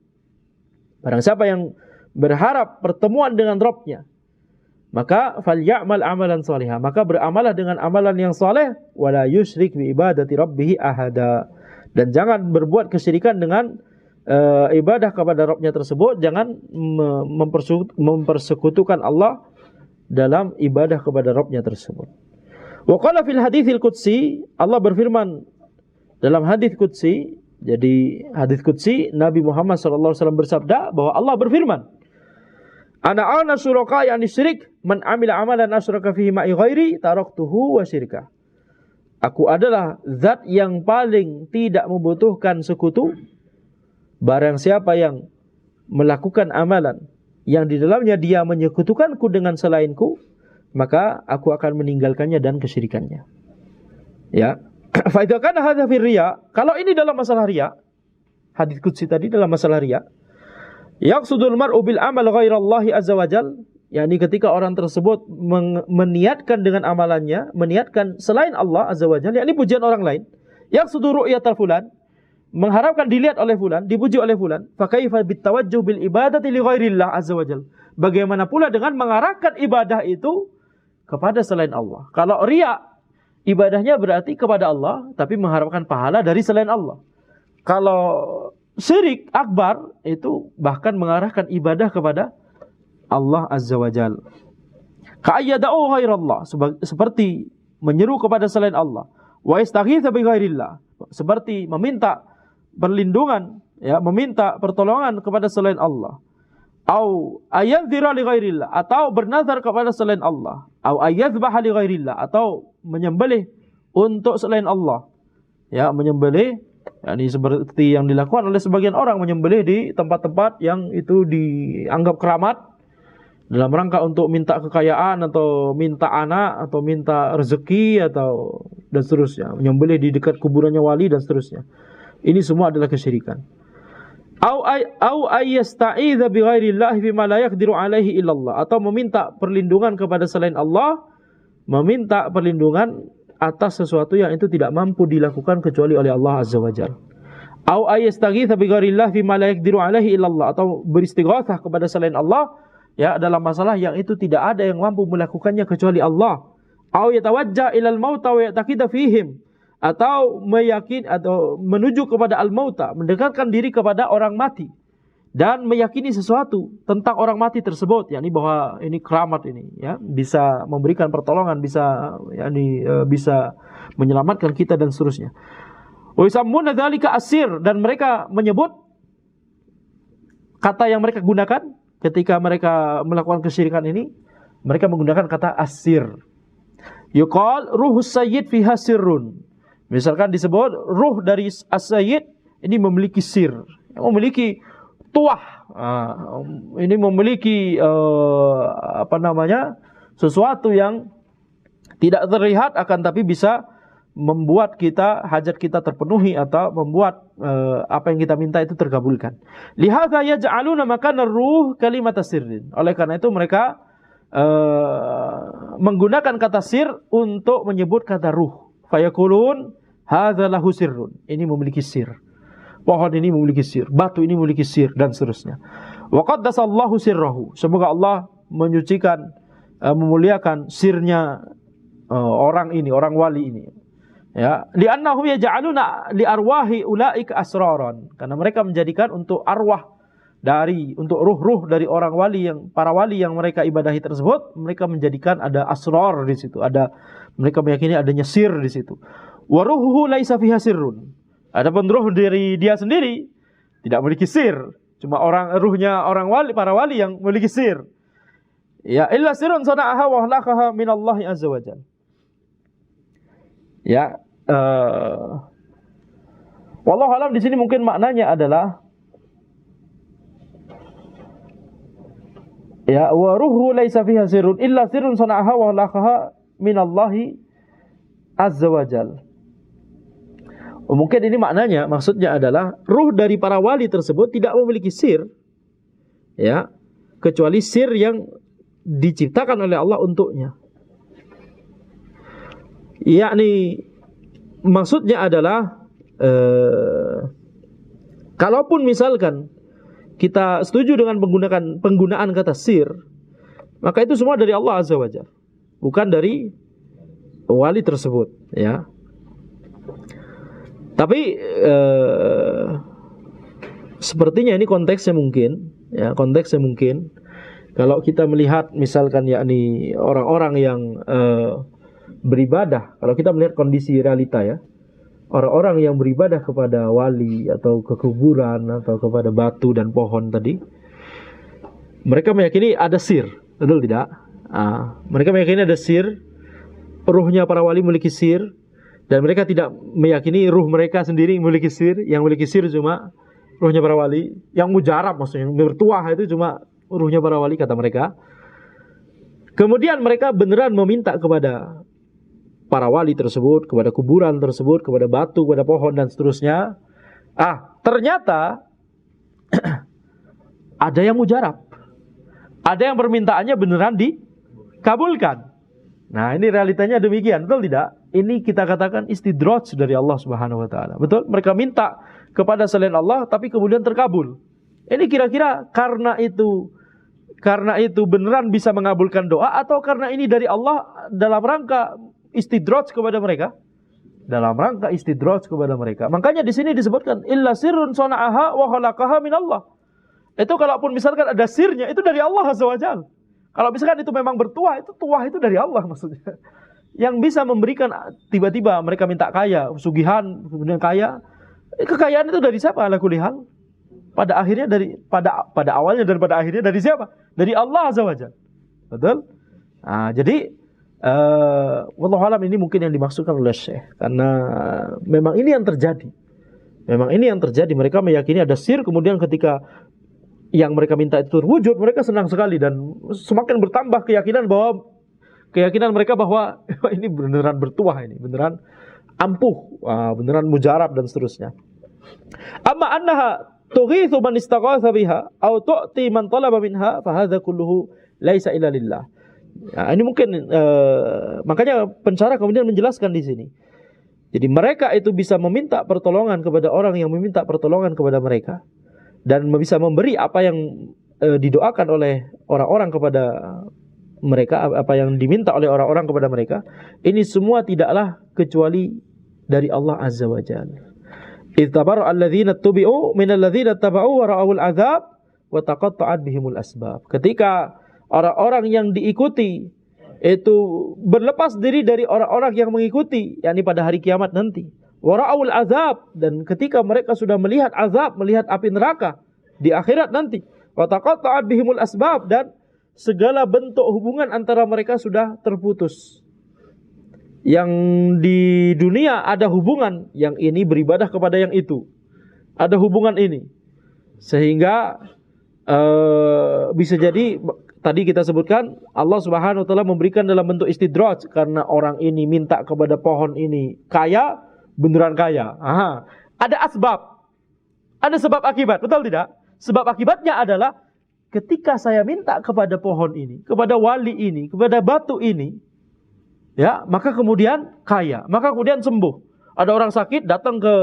Barang siapa yang berharap pertemuan dengan Rabb-nya, maka falyamal amalan shalihan, maka beramalah dengan amalan yang saleh, wa la yusyrik bi ibadati rabbih ahada. Dan jangan berbuat kesyirikan dengan ibadah kepada Rabb-nya tersebut, jangan mempersekutukan Allah dalam ibadah kepada Rabb-nya tersebut. Wa qala fil haditsil qudsi, Allah berfirman dalam hadits qudsi. Jadi hadits qudsi Nabi Muhammad sallallahu alaihi wasallam bersabda bahwa Allah berfirman, ana syuraka yani syirik man amila amalan asyraka fihi ma'i ghairi taraktuhu wa syirka. Aku adalah zat yang paling tidak membutuhkan sekutu. Barang siapa yang melakukan amalan yang di dalamnya dia menyekutukanku dengan selainku, maka aku akan meninggalkannya dan kesyirikannya. Ya. Fa idza kana hadza fi riya, kalau ini dalam masalah riya, hadits qudsi tadi dalam masalah riya, yaqsudul mar'u bil amal ghairallahi azza wajal, yakni ketika orang tersebut meniatkan dengan amalannya, meniatkan selain Allah azza wajal, yakni pujian orang lain, yaqsudu ru'yatal fulan, mengharapkan dilihat oleh fulan, dipuji oleh fulan, fa kaifa bitawajjuh bil ibadati li ghairillah azza wajal. Bagaimana pula dengan mengarahkan ibadah itu kepada selain Allah? Kalau riya, ibadahnya berarti kepada Allah tapi mengharapkan pahala dari selain Allah. Kalau syirik akbar itu bahkan mengarahkan ibadah kepada Allah Azza wa Jalla. Ka'ayyada'u ghairallah, seperti menyeru kepada selain Allah. Wa yastaghitsa bi ghairillah, seperti meminta perlindungan, ya, meminta pertolongan kepada selain Allah. Au ayyadhira li ghairillah, atau bernazar kepada selain Allah. Au ayyadhbaha li ghairillah, atau menyembelih untuk selain Allah. Ya, menyembelih, yakni seperti yang dilakukan oleh sebagian orang, menyembelih di tempat-tempat yang itu dianggap keramat dalam rangka untuk minta kekayaan atau minta anak atau minta rezeki atau dan seterusnya, menyembelih di dekat kuburannya wali dan seterusnya. Ini semua adalah kesyirikan. Au ayyasta'idza bi ghairillahi bima la yaqdiru alaihi illallah, atau meminta perlindungan kepada selain Allah, meminta perlindungan atas sesuatu yang itu tidak mampu dilakukan kecuali oleh Allah Azza wa Jalla. Au ayyastaghitsa bi ghairillah bima la yaqdiru alaihi illallah, atau beristighatsah kepada selain Allah, ya, dalam masalah yang itu tidak ada yang mampu melakukannya kecuali Allah. Au yatawajja ilal mauta wa ya'taqida fihim, atau meyakini atau menuju kepada al-mauta, mendekatkan diri kepada orang mati dan meyakini sesuatu tentang orang mati tersebut, yakni bahwa ini keramat ini, ya, bisa memberikan pertolongan, bisa, yakni bisa menyelamatkan kita dan seterusnya. Wa yusammuna dzalika asir, dan mereka menyebut, kata yang mereka gunakan ketika mereka melakukan kesyirikan ini, mereka menggunakan kata asir. Yuqal ruhus sayyid fiha sirrun. Misalkan disebut ruh dari as-sayyid ini memiliki sir, memiliki tuah, ini memiliki sesuatu yang tidak terlihat akan tapi bisa membuat kita hajat kita terpenuhi atau membuat apa yang kita minta itu terkabulkan. Lihadza yaj'aluna makana ruh kalimat sirrin. Oleh karena itu mereka menggunakan kata sir untuk menyebut kata ruh. Fayaqulun hadza lahu sirrun. Ini memiliki sir. Pohon ini memiliki sir, batu ini memiliki sir dan seterusnya. Wa qaddasallahu sirrahu. Semoga Allah menyucikan, memuliakan sirnya orang ini, orang wali ini. Ya, li'annahum yaj'aluna li arwahi ulaika asraran. Karena mereka menjadikan untuk arwah untuk ruh-ruh dari orang wali, yang para wali yang mereka ibadahi tersebut, mereka menjadikan ada asrar di situ, mereka meyakini adanya sir di situ. Wa ruhuhu laisa fiha sirrun. Adapun ruh dari dia sendiri tidak memiliki sir, cuma ruhnya orang wali, para wali yang memiliki sir. Ya, illa sirrun sana'aha wa halaqaha min Allah azza wa jalla. Ya, wallahu alam, di sini mungkin maknanya adalah, ya, wa ruhu laisa fiha sirrun illa sirrun sana'aha wa halaqaha min Allah azza wa jalla. Mungkin ini maknanya, maksudnya adalah ruh dari para wali tersebut tidak memiliki sir, ya, kecuali sir yang diciptakan oleh Allah untuknya. Yakni maksudnya adalah kalaupun misalkan kita setuju dengan penggunaan kata sir, maka itu semua dari Allah Azza wa Jalla, bukan dari wali tersebut, ya. Tapi sepertinya ini konteksnya mungkin, ya, konteksnya mungkin kalau kita melihat misalkan yakni orang-orang yang beribadah, kalau kita melihat kondisi realita, ya, orang-orang yang beribadah kepada wali atau ke kuburan atau kepada batu dan pohon tadi, mereka meyakini ada sir, betul tidak? Mereka meyakini ada sir, ruhnya para wali memiliki sir. Dan mereka tidak meyakini ruh mereka sendiri memiliki sir. Yang memiliki sir cuma ruhnya para wali. Yang mujarab, maksudnya yang bertuah itu cuma ruhnya para wali, kata mereka. Kemudian mereka beneran meminta kepada para wali tersebut, kepada kuburan tersebut, kepada batu, kepada pohon dan seterusnya. Ternyata ada yang mujarab, ada yang permintaannya beneran dikabulkan. Nah, ini realitanya demikian, betul tidak? Ini kita katakan istidraj dari Allah Subhanahu wa taala. Betul? Mereka minta kepada selain Allah tapi kemudian terkabul. Ini kira-kira karena itu beneran bisa mengabulkan doa, atau karena ini dari Allah dalam rangka istidraj kepada mereka? dalam rangka istidraj kepada mereka. Makanya di sini disebutkan illa sirrun sana'aha wa khalaqaha min Allah. Itu kalaupun misalkan ada sirnya, itu dari Allah Azza wa Jalla. Kalau misalkan itu memang bertuah itu dari Allah maksudnya. Yang bisa memberikan, tiba-tiba mereka minta kaya, sugihan, kemudian kaya. Kekayaan itu dari siapa? Ala kulli hal. Pada akhirnya pada awalnya dan pada akhirnya dari siapa? Dari Allah Azza wa Jalla. Betul? Nah, jadi wallahu alam ini mungkin yang dimaksudkan oleh Syekh, karena memang ini yang terjadi. Memang ini yang terjadi. Mereka meyakini ada sir, kemudian ketika yang mereka minta itu terwujud, mereka senang sekali dan semakin bertambah keyakinan mereka bahwa ini beneran bertuah, ini beneran ampuh, beneran mujarab dan seterusnya. Amma annaha tughithu man istaghatha biha aw tu'ti man talaba minha fa hadza kulluhu laisa illa lillah. Ya, ini mungkin makanya pensyarah kemudian menjelaskan di sini. Jadi mereka itu bisa meminta pertolongan kepada orang yang meminta pertolongan kepada mereka, dan bisa memberi apa yang didoakan oleh orang-orang kepada mereka, apa yang diminta oleh orang-orang kepada mereka. Ini semua tidaklah kecuali dari Allah Azza wa Jalla. Ittabaru alladzina tubi'u minal ladzina taba'u wa ra'awul azab wa taqatta'at bihimul asbab. Ketika orang-orang yang diikuti itu berlepas diri dari orang-orang yang mengikuti, yakni pada hari kiamat nanti. Wara'ul azab, dan ketika mereka sudah melihat azab, melihat api neraka di akhirat nanti. Wa taqatta'at bihimul asbab, dan segala bentuk hubungan antara mereka sudah terputus. Yang di dunia ada hubungan, yang ini beribadah kepada yang itu. Ada hubungan ini. Sehingga bisa jadi tadi kita sebutkan Allah Subhanahu wa taala memberikan dalam bentuk istidraj, karena orang ini minta kepada pohon ini kaya, beneran kaya. Ada asbab. Ada sebab akibat, betul tidak? Sebab akibatnya adalah ketika saya minta kepada pohon ini, kepada wali ini, kepada batu ini, ya, maka kemudian kaya, maka kemudian sembuh. Ada orang sakit datang ke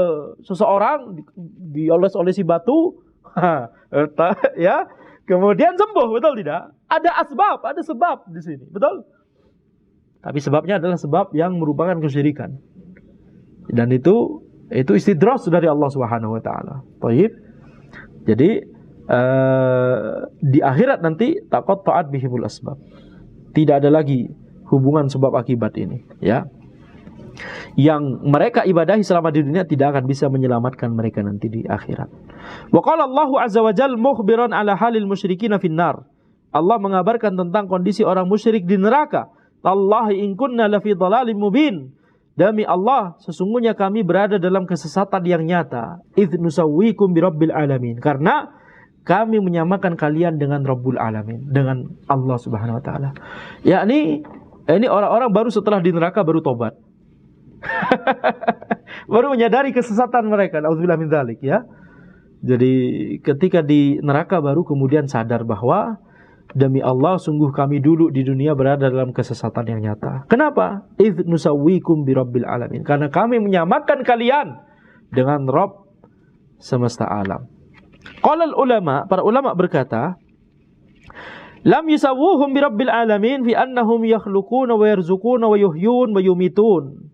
seseorang, dioles-olesi batu, ya, kemudian sembuh, betul tidak? Ada asbab, ada sebab di sini, betul? Tapi sebabnya adalah sebab yang merupakan kesyirikan. Dan itu istidraj dari Allah Subhanahu wa taala. Baik. Jadi di akhirat nanti taqatta'at bihimul asbab. Tidak ada lagi hubungan sebab akibat ini, ya. Yang mereka ibadahi selama di dunia tidak akan bisa menyelamatkan mereka nanti di akhirat. Wa qala Allahu azza wa jalla mukhbiran ala halil musyrikin finnar. Allah mengabarkan tentang kondisi orang musyrik di neraka. Tallahi in kunna lafi dhalalim mubin. Demi Allah, sesungguhnya kami berada dalam kesesatan yang nyata. Idz nusawwikum birabbil alamin. Karena kami menyamakan kalian dengan Rabbul Alamin, dengan Allah Subhanahu wa taala. Yakni ini orang-orang baru setelah di neraka baru tobat. Baru menyadari kesesatan mereka. Nauzubillah min dzalik, ya. Jadi ketika di neraka baru kemudian sadar bahwa demi Allah sungguh kami dulu di dunia berada dalam kesesatan yang nyata. Kenapa? Idz nusawwikum birabbil alamin. Karena kami menyamakan kalian dengan Rabb semesta alam. Qala ulama, para ulama berkata, lam yusawwuhum birabbil alamin fi annahum yakhluquna wa yarzuquna wa yuhyun wa yumitun.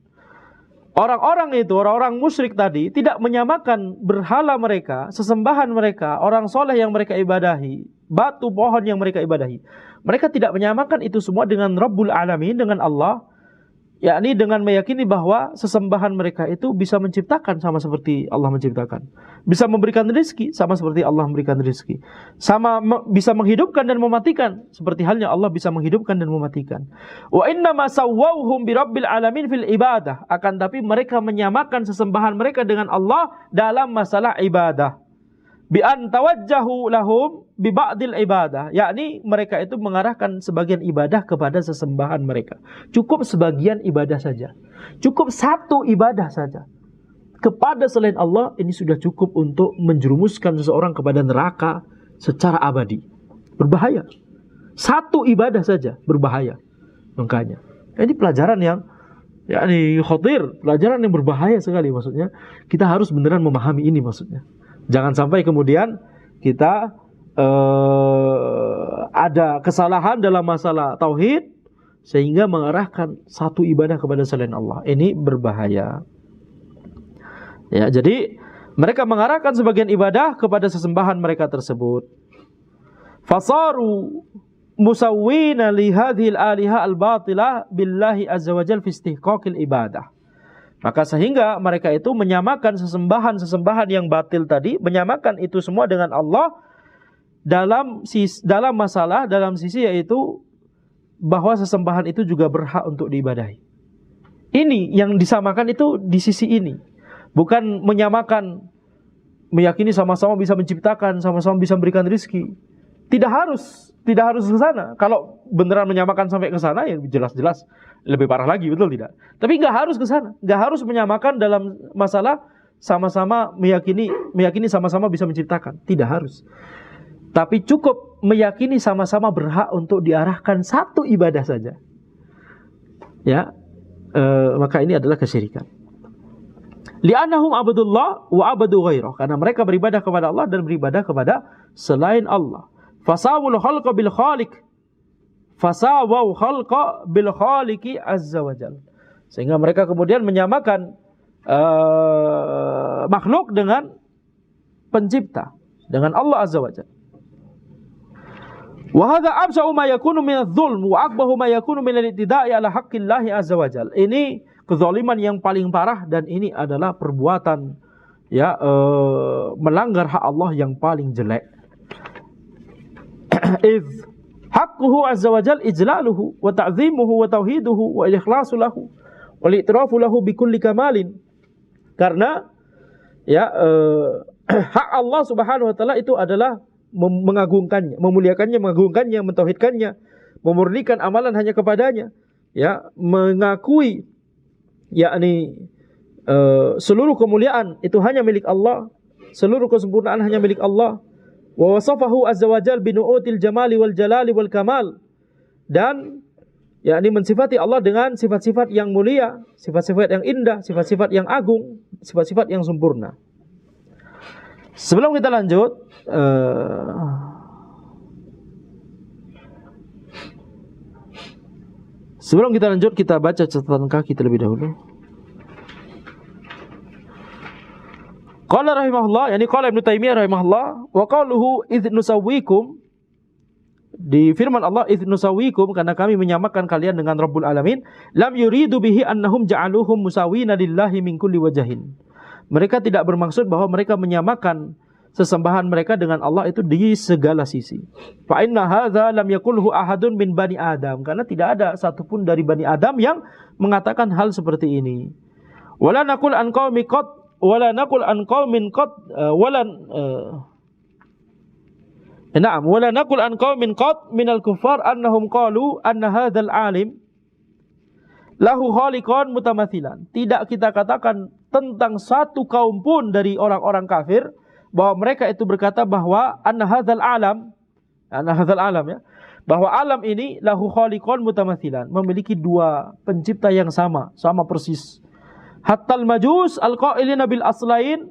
Orang-orang itu, orang-orang musyrik tadi tidak menyamakan berhala mereka, sesembahan mereka, orang soleh yang mereka ibadahi, batu pohon yang mereka ibadahi. Mereka tidak menyamakan itu semua dengan Rabbul Alamin, dengan Allah, yakni dengan meyakini bahwa sesembahan mereka itu bisa menciptakan sama seperti Allah menciptakan, bisa memberikan rezeki sama seperti Allah memberikan rezeki, sama bisa menghidupkan dan mematikan seperti halnya Allah bisa menghidupkan dan mematikan. Wa inna ma sawwauhum bi rabbil alamin fil ibadah, akan tapi mereka menyamakan sesembahan mereka dengan Allah dalam masalah ibadah. Bi an tawajjahu lahum bi ba'dil ibadah, yakni mereka itu mengarahkan sebagian ibadah kepada sesembahan mereka. Cukup sebagian ibadah saja. Cukup satu ibadah saja kepada selain Allah, ini sudah cukup untuk menjerumuskan seseorang kepada neraka secara abadi. Berbahaya. Satu ibadah saja berbahaya. Makanya ini pelajaran yang yakni khatir, pelajaran yang berbahaya sekali maksudnya. Kita harus beneran memahami ini maksudnya. Jangan sampai kemudian kita ada kesalahan dalam masalah tauhid sehingga mengarahkan satu ibadah kepada selain Allah. Ini berbahaya. Ya, jadi mereka mengarahkan sebagian ibadah kepada sesembahan mereka tersebut. Fasaru musawwina li hadhil aliha al-batilah billahi azza wajal fi istihqaqil ibadah. Maka sehingga mereka itu menyamakan sesembahan-sesembahan yang batil tadi, menyamakan itu semua dengan Allah dalam sisi yaitu bahwa sesembahan itu juga berhak untuk diibadahi. Ini yang disamakan itu di sisi ini. Bukan menyamakan, meyakini sama-sama bisa menciptakan, sama-sama bisa memberikan rizki. Tidak harus ke sana. Kalau beneran menyamakan sampai ke sana, ya jelas-jelas lebih parah lagi, betul tidak? Tapi nggak harus ke sana. Nggak harus menyamakan dalam masalah sama-sama meyakini sama-sama bisa menciptakan. Tidak harus. Tapi cukup meyakini sama-sama berhak untuk diarahkan satu ibadah saja. Ya, maka ini adalah kesyirikan. Li'annahum abdullah wa abadu ghairah. Karena mereka beribadah kepada Allah dan beribadah kepada selain Allah. Fasawul khalqa bil khaliq. Fasawau khalqa bil khaliqi azza wajal. Sehingga mereka kemudian menyamakan makhluk dengan pencipta, dengan Allah azza wajal. Wa hadza absa'u ma yakunu min adh-dhulm wa akbahu ma yakunu min al-i'tida'i ala haqqillahi azza wajal. Ini kezaliman yang paling parah dan ini adalah perbuatan melanggar hak Allah yang paling jelek. Idh haqquhu azza wajal ijlaluhu wa ta'zimuhu wa tauhiduhu wa ikhlasu lahu wa li'tirafu lahu bi kulli kamalin. Karena hak Allah Subhanahu wa taala itu adalah mengagungkannya, memuliakannya, mengagungkannya, mentauhidkannya, memurnikan amalan hanya kepadanya, mengakui seluruh kemuliaan itu hanya milik Allah, seluruh kesempurnaan hanya milik Allah. Wa wasafahu azza wajal binu'util jamali wal jalali wal kamal, dan mensifati Allah dengan sifat-sifat yang mulia, sifat-sifat yang indah, sifat-sifat yang agung, sifat-sifat yang sempurna. Sebelum kita lanjut, kita baca catatan kaki terlebih dahulu. Qala rahimahullah, qala Ibnu Taimiyah rahimahullah, wa qaluhu idh nusawwikum, di firman Allah idh nusawwikum, karena kami menyamakan kalian dengan Rabbul Alamin, lam yuridu bihi annahum ja'aluhum musawwina lillahi min kulli wajhin. Mereka tidak bermaksud bahwa mereka menyamakan sesembahan mereka dengan Allah itu di segala sisi. Fa inna hadza lam yaqulhu ahadun min bani Adam, karena tidak ada satupun dari bani Adam yang mengatakan hal seperti ini. Wala naqul an qaumi qad wala naqul an qaumin qad wala naqul an qaumin qad minal kuffar annahum qalu anna hadzal alim lahu khaliqan mutamathilan. Tidak kita katakan tentang satu kaum pun dari orang-orang kafir bahwa mereka itu berkata bahwa anna hadzal alam bahwa alam ini lahu khaliqan mutamathilan, memiliki dua pencipta yang sama persis. Hatta al-majus al-qailina bil aslain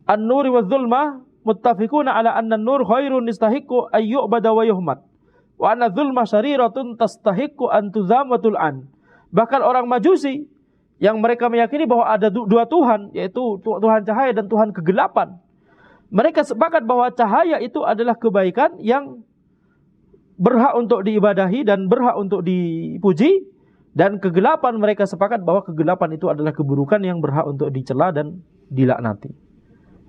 an-nuri wa dhulmah muttafiquna ala anna an-nur khairun yastahiqqu ay yu'bada wa yuhmad wa anna dhulma syariratun tastahiqqu an tuzamatul an. Bahkan orang Majusi yang mereka meyakini bahwa ada dua Tuhan, yaitu Tuhan cahaya dan Tuhan kegelapan, mereka sepakat bahwa cahaya itu adalah kebaikan yang berhak untuk diibadahi dan berhak untuk dipuji, dan kegelapan mereka sepakat bahwa kegelapan itu adalah keburukan yang berhak untuk dicela dan dilaknati.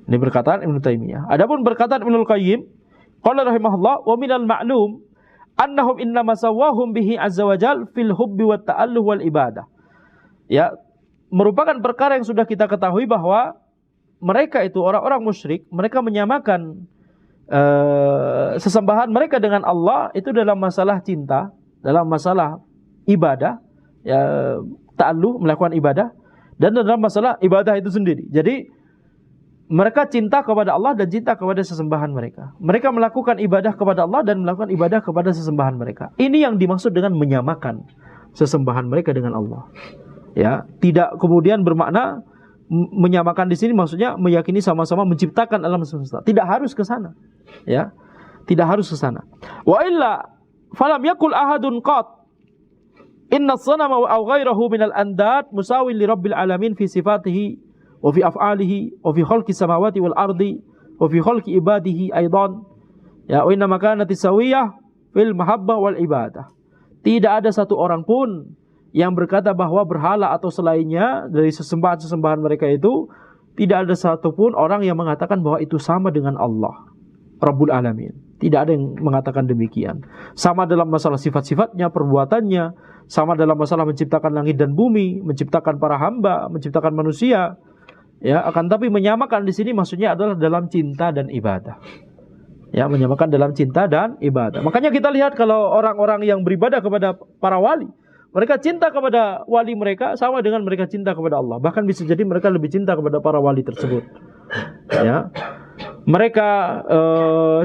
Ini perkataan Ibnu Taimiyah. Adapun perkataan Ibnu Qayyim, qala rahimahullah, wa minal ma'lum annahum innama sawwahum bihi azza wajal fil hubbi wat ta'alluh wal ibadah. Merupakan perkara yang sudah kita ketahui bahwa mereka itu orang-orang musyrik, mereka menyamakan sesembahan mereka dengan Allah itu dalam masalah cinta, dalam masalah ibadah, ta'alluh, melakukan ibadah, dan dalam masalah ibadah itu sendiri. Jadi mereka cinta kepada Allah dan cinta kepada sesembahan mereka. Mereka melakukan ibadah kepada Allah dan melakukan ibadah kepada sesembahan mereka. Ini yang dimaksud dengan menyamakan sesembahan mereka dengan Allah. Tidak kemudian bermakna menyamakan di sini maksudnya meyakini sama-sama menciptakan alam semesta. Tidak harus ke sana. Tidak harus ke sana. Wa illa falam yakul ahadun qat inna as-sanama aw ghairahu minal andad musawin li rabbil alamin fi sifatihi wa fi af'alihi, wa fi khalqis samawati wal ardi, wa fi khalqi ibadihi aidan. Ya, wa inna makanati sawiyah fil mahabbah wal ibadah. Tidak ada satu orang pun yang berkata bahwa berhala atau selainnya dari sesembahan-sesembahan mereka itu, tidak ada satupun orang yang mengatakan bahwa itu sama dengan Allah Rabbul Alamin. Tidak ada yang mengatakan demikian. Sama dalam masalah sifat-sifatnya, perbuatannya, sama dalam masalah menciptakan langit dan bumi, menciptakan para hamba, menciptakan manusia. Ya, akan tapi menyamakan di sini maksudnya adalah dalam cinta dan ibadah. Ya, menyamakan dalam cinta dan ibadah. Makanya kita lihat kalau orang-orang yang beribadah kepada para wali, mereka cinta kepada wali mereka sama dengan mereka cinta kepada Allah. Bahkan bisa jadi mereka lebih cinta kepada para wali tersebut. Ya, mereka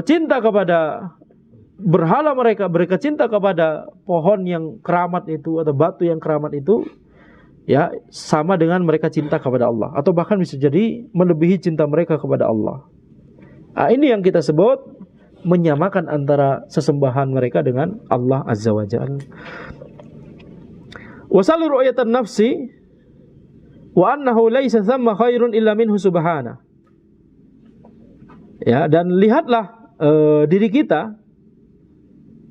cinta kepada berhala mereka, mereka cinta kepada pohon yang keramat itu atau batu yang keramat itu, ya, sama dengan mereka cinta kepada Allah. Atau bahkan bisa jadi melebihi cinta mereka kepada Allah. Nah, ini yang kita sebut menyamakan antara sesembahan mereka dengan Allah Azza wa Jalla. Wasallu ru'yatan nafsi wa annahu laisa thamma khairun illa minhu subhana. Ya, dan lihatlah diri kita.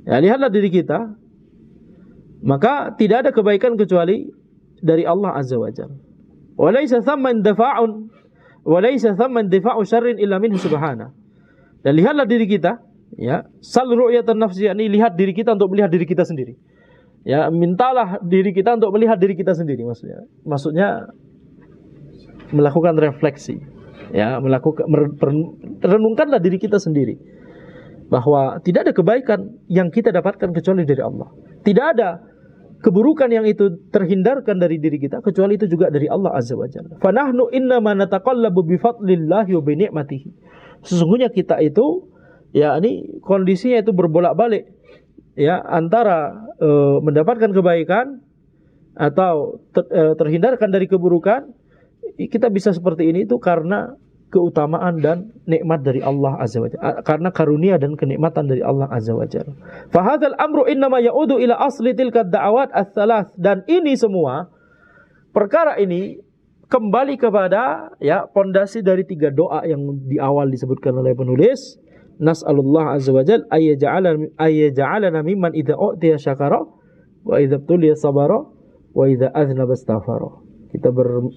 Ya, lihatlah diri kita. Maka tidak ada kebaikan kecuali dari Allah Azza wa Jalla. Wa laisa thamma indifa'un walaysa thamma indifa'u syarrin illa minhu subhana. Dan lihatlah diri kita, ya, sal ru'yatan nafsi, yakni lihat diri kita untuk melihat diri kita sendiri. Ya, mintalah diri kita untuk melihat diri kita sendiri maksudnya. Maksudnya melakukan refleksi. Ya, renungkanlah diri kita sendiri bahwa tidak ada kebaikan yang kita dapatkan kecuali dari Allah. Tidak ada keburukan yang itu terhindarkan dari diri kita kecuali itu juga dari Allah Azza wa Jalla. Fa nahnu innama nataqallabu bi fadlillahi wa bi ni'matihi. Sesungguhnya kita itu, ya, ini kondisinya itu berbolak-balik, ya, antara mendapatkan kebaikan atau terhindarkan dari keburukan. Kita bisa seperti ini itu karena keutamaan dan nikmat dari Allah Azza wa Jalla, karena karunia dan kenikmatan dari Allah Azza wa Jalla. Fa hadzal amru innama ya'udu ila asli tilka da'awat ats-tsalath. Dan ini semua perkara ini kembali kepada, ya, pondasi dari 3 doa yang di awal disebutkan oleh penulis. Nas'alullah azza wa jalla ayyaj'alana mimman idza u'tiya syakara wa idza tuliya sabara wa idza aznaba astaghfara.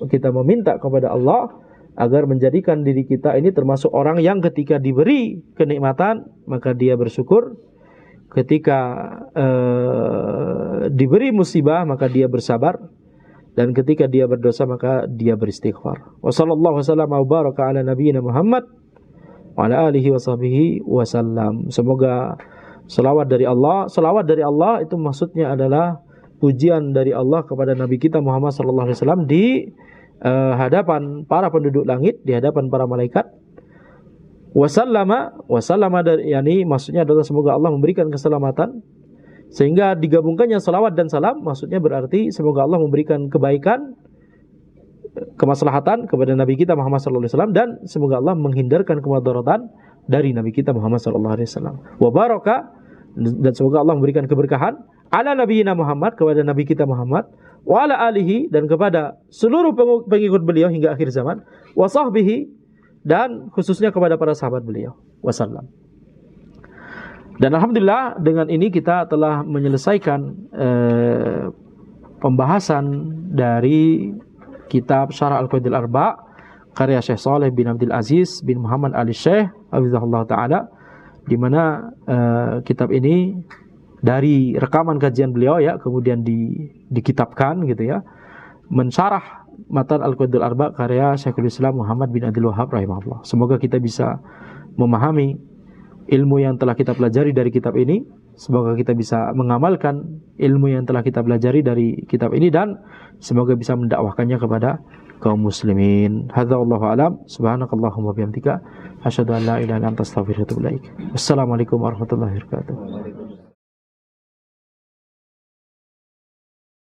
Kita meminta kepada Allah agar menjadikan diri kita ini termasuk orang yang ketika diberi kenikmatan maka dia bersyukur, ketika diberi musibah maka dia bersabar, dan ketika dia berdosa maka dia beristighfar. Wa sallallahu wasallam wa baraka ala nabiyyina Muhammad wa ala alihi wa sahbihi wasallam. Semoga selawat dari Allah itu maksudnya adalah pujian dari Allah kepada Nabi kita Muhammad sallallahu alaihi wasallam di hadapan para penduduk langit, di hadapan para malaikat. Wasallama dari, yani maksudnya adalah semoga Allah memberikan keselamatan, sehingga digabungkannya salawat dan salam maksudnya berarti semoga Allah memberikan kebaikan, kemaslahatan kepada Nabi kita Muhammad sallallahu alaihi wasallam, dan semoga Allah menghindarkan kemadaratan dari Nabi kita Muhammad sallallahu alaihi wasallam. Wa baraka, dan semoga Allah memberikan keberkahan ala nabiyina Muhammad, kepada Nabi kita Muhammad, wa ala alihi, dan kepada seluruh pengikut beliau hingga akhir zaman, wa sahbihi, dan khususnya kepada para sahabat beliau wasallam. Dan alhamdulillah dengan ini kita telah menyelesaikan pembahasan dari kitab Syarah Al-Qawaidil Arba' karya Syekh Shalih bin Abdul Aziz bin Muhammad Al-Syekh hafizahullah taala, di mana kitab ini dari rekaman kajian beliau, ya, kemudian dikitabkan gitu, ya, mensyarah matan Al-Qawaidil Arba' karya Syekhul Islam Muhammad bin Abdul Wahhab rahimahullah. Semoga kita bisa memahami ilmu yang telah kita pelajari dari kitab ini. Semoga kita bisa mengamalkan ilmu yang telah kita pelajari dari kitab ini, dan semoga bisa mendakwahkannya kepada kaum muslimin. Hadza wallahu alam. Subhanakallahumma bihamdika asyhadu an la ilaha illa anta astaghfiruka wa atubu ilaik. Wassalamualaikum warahmatullahi wabarakatuh.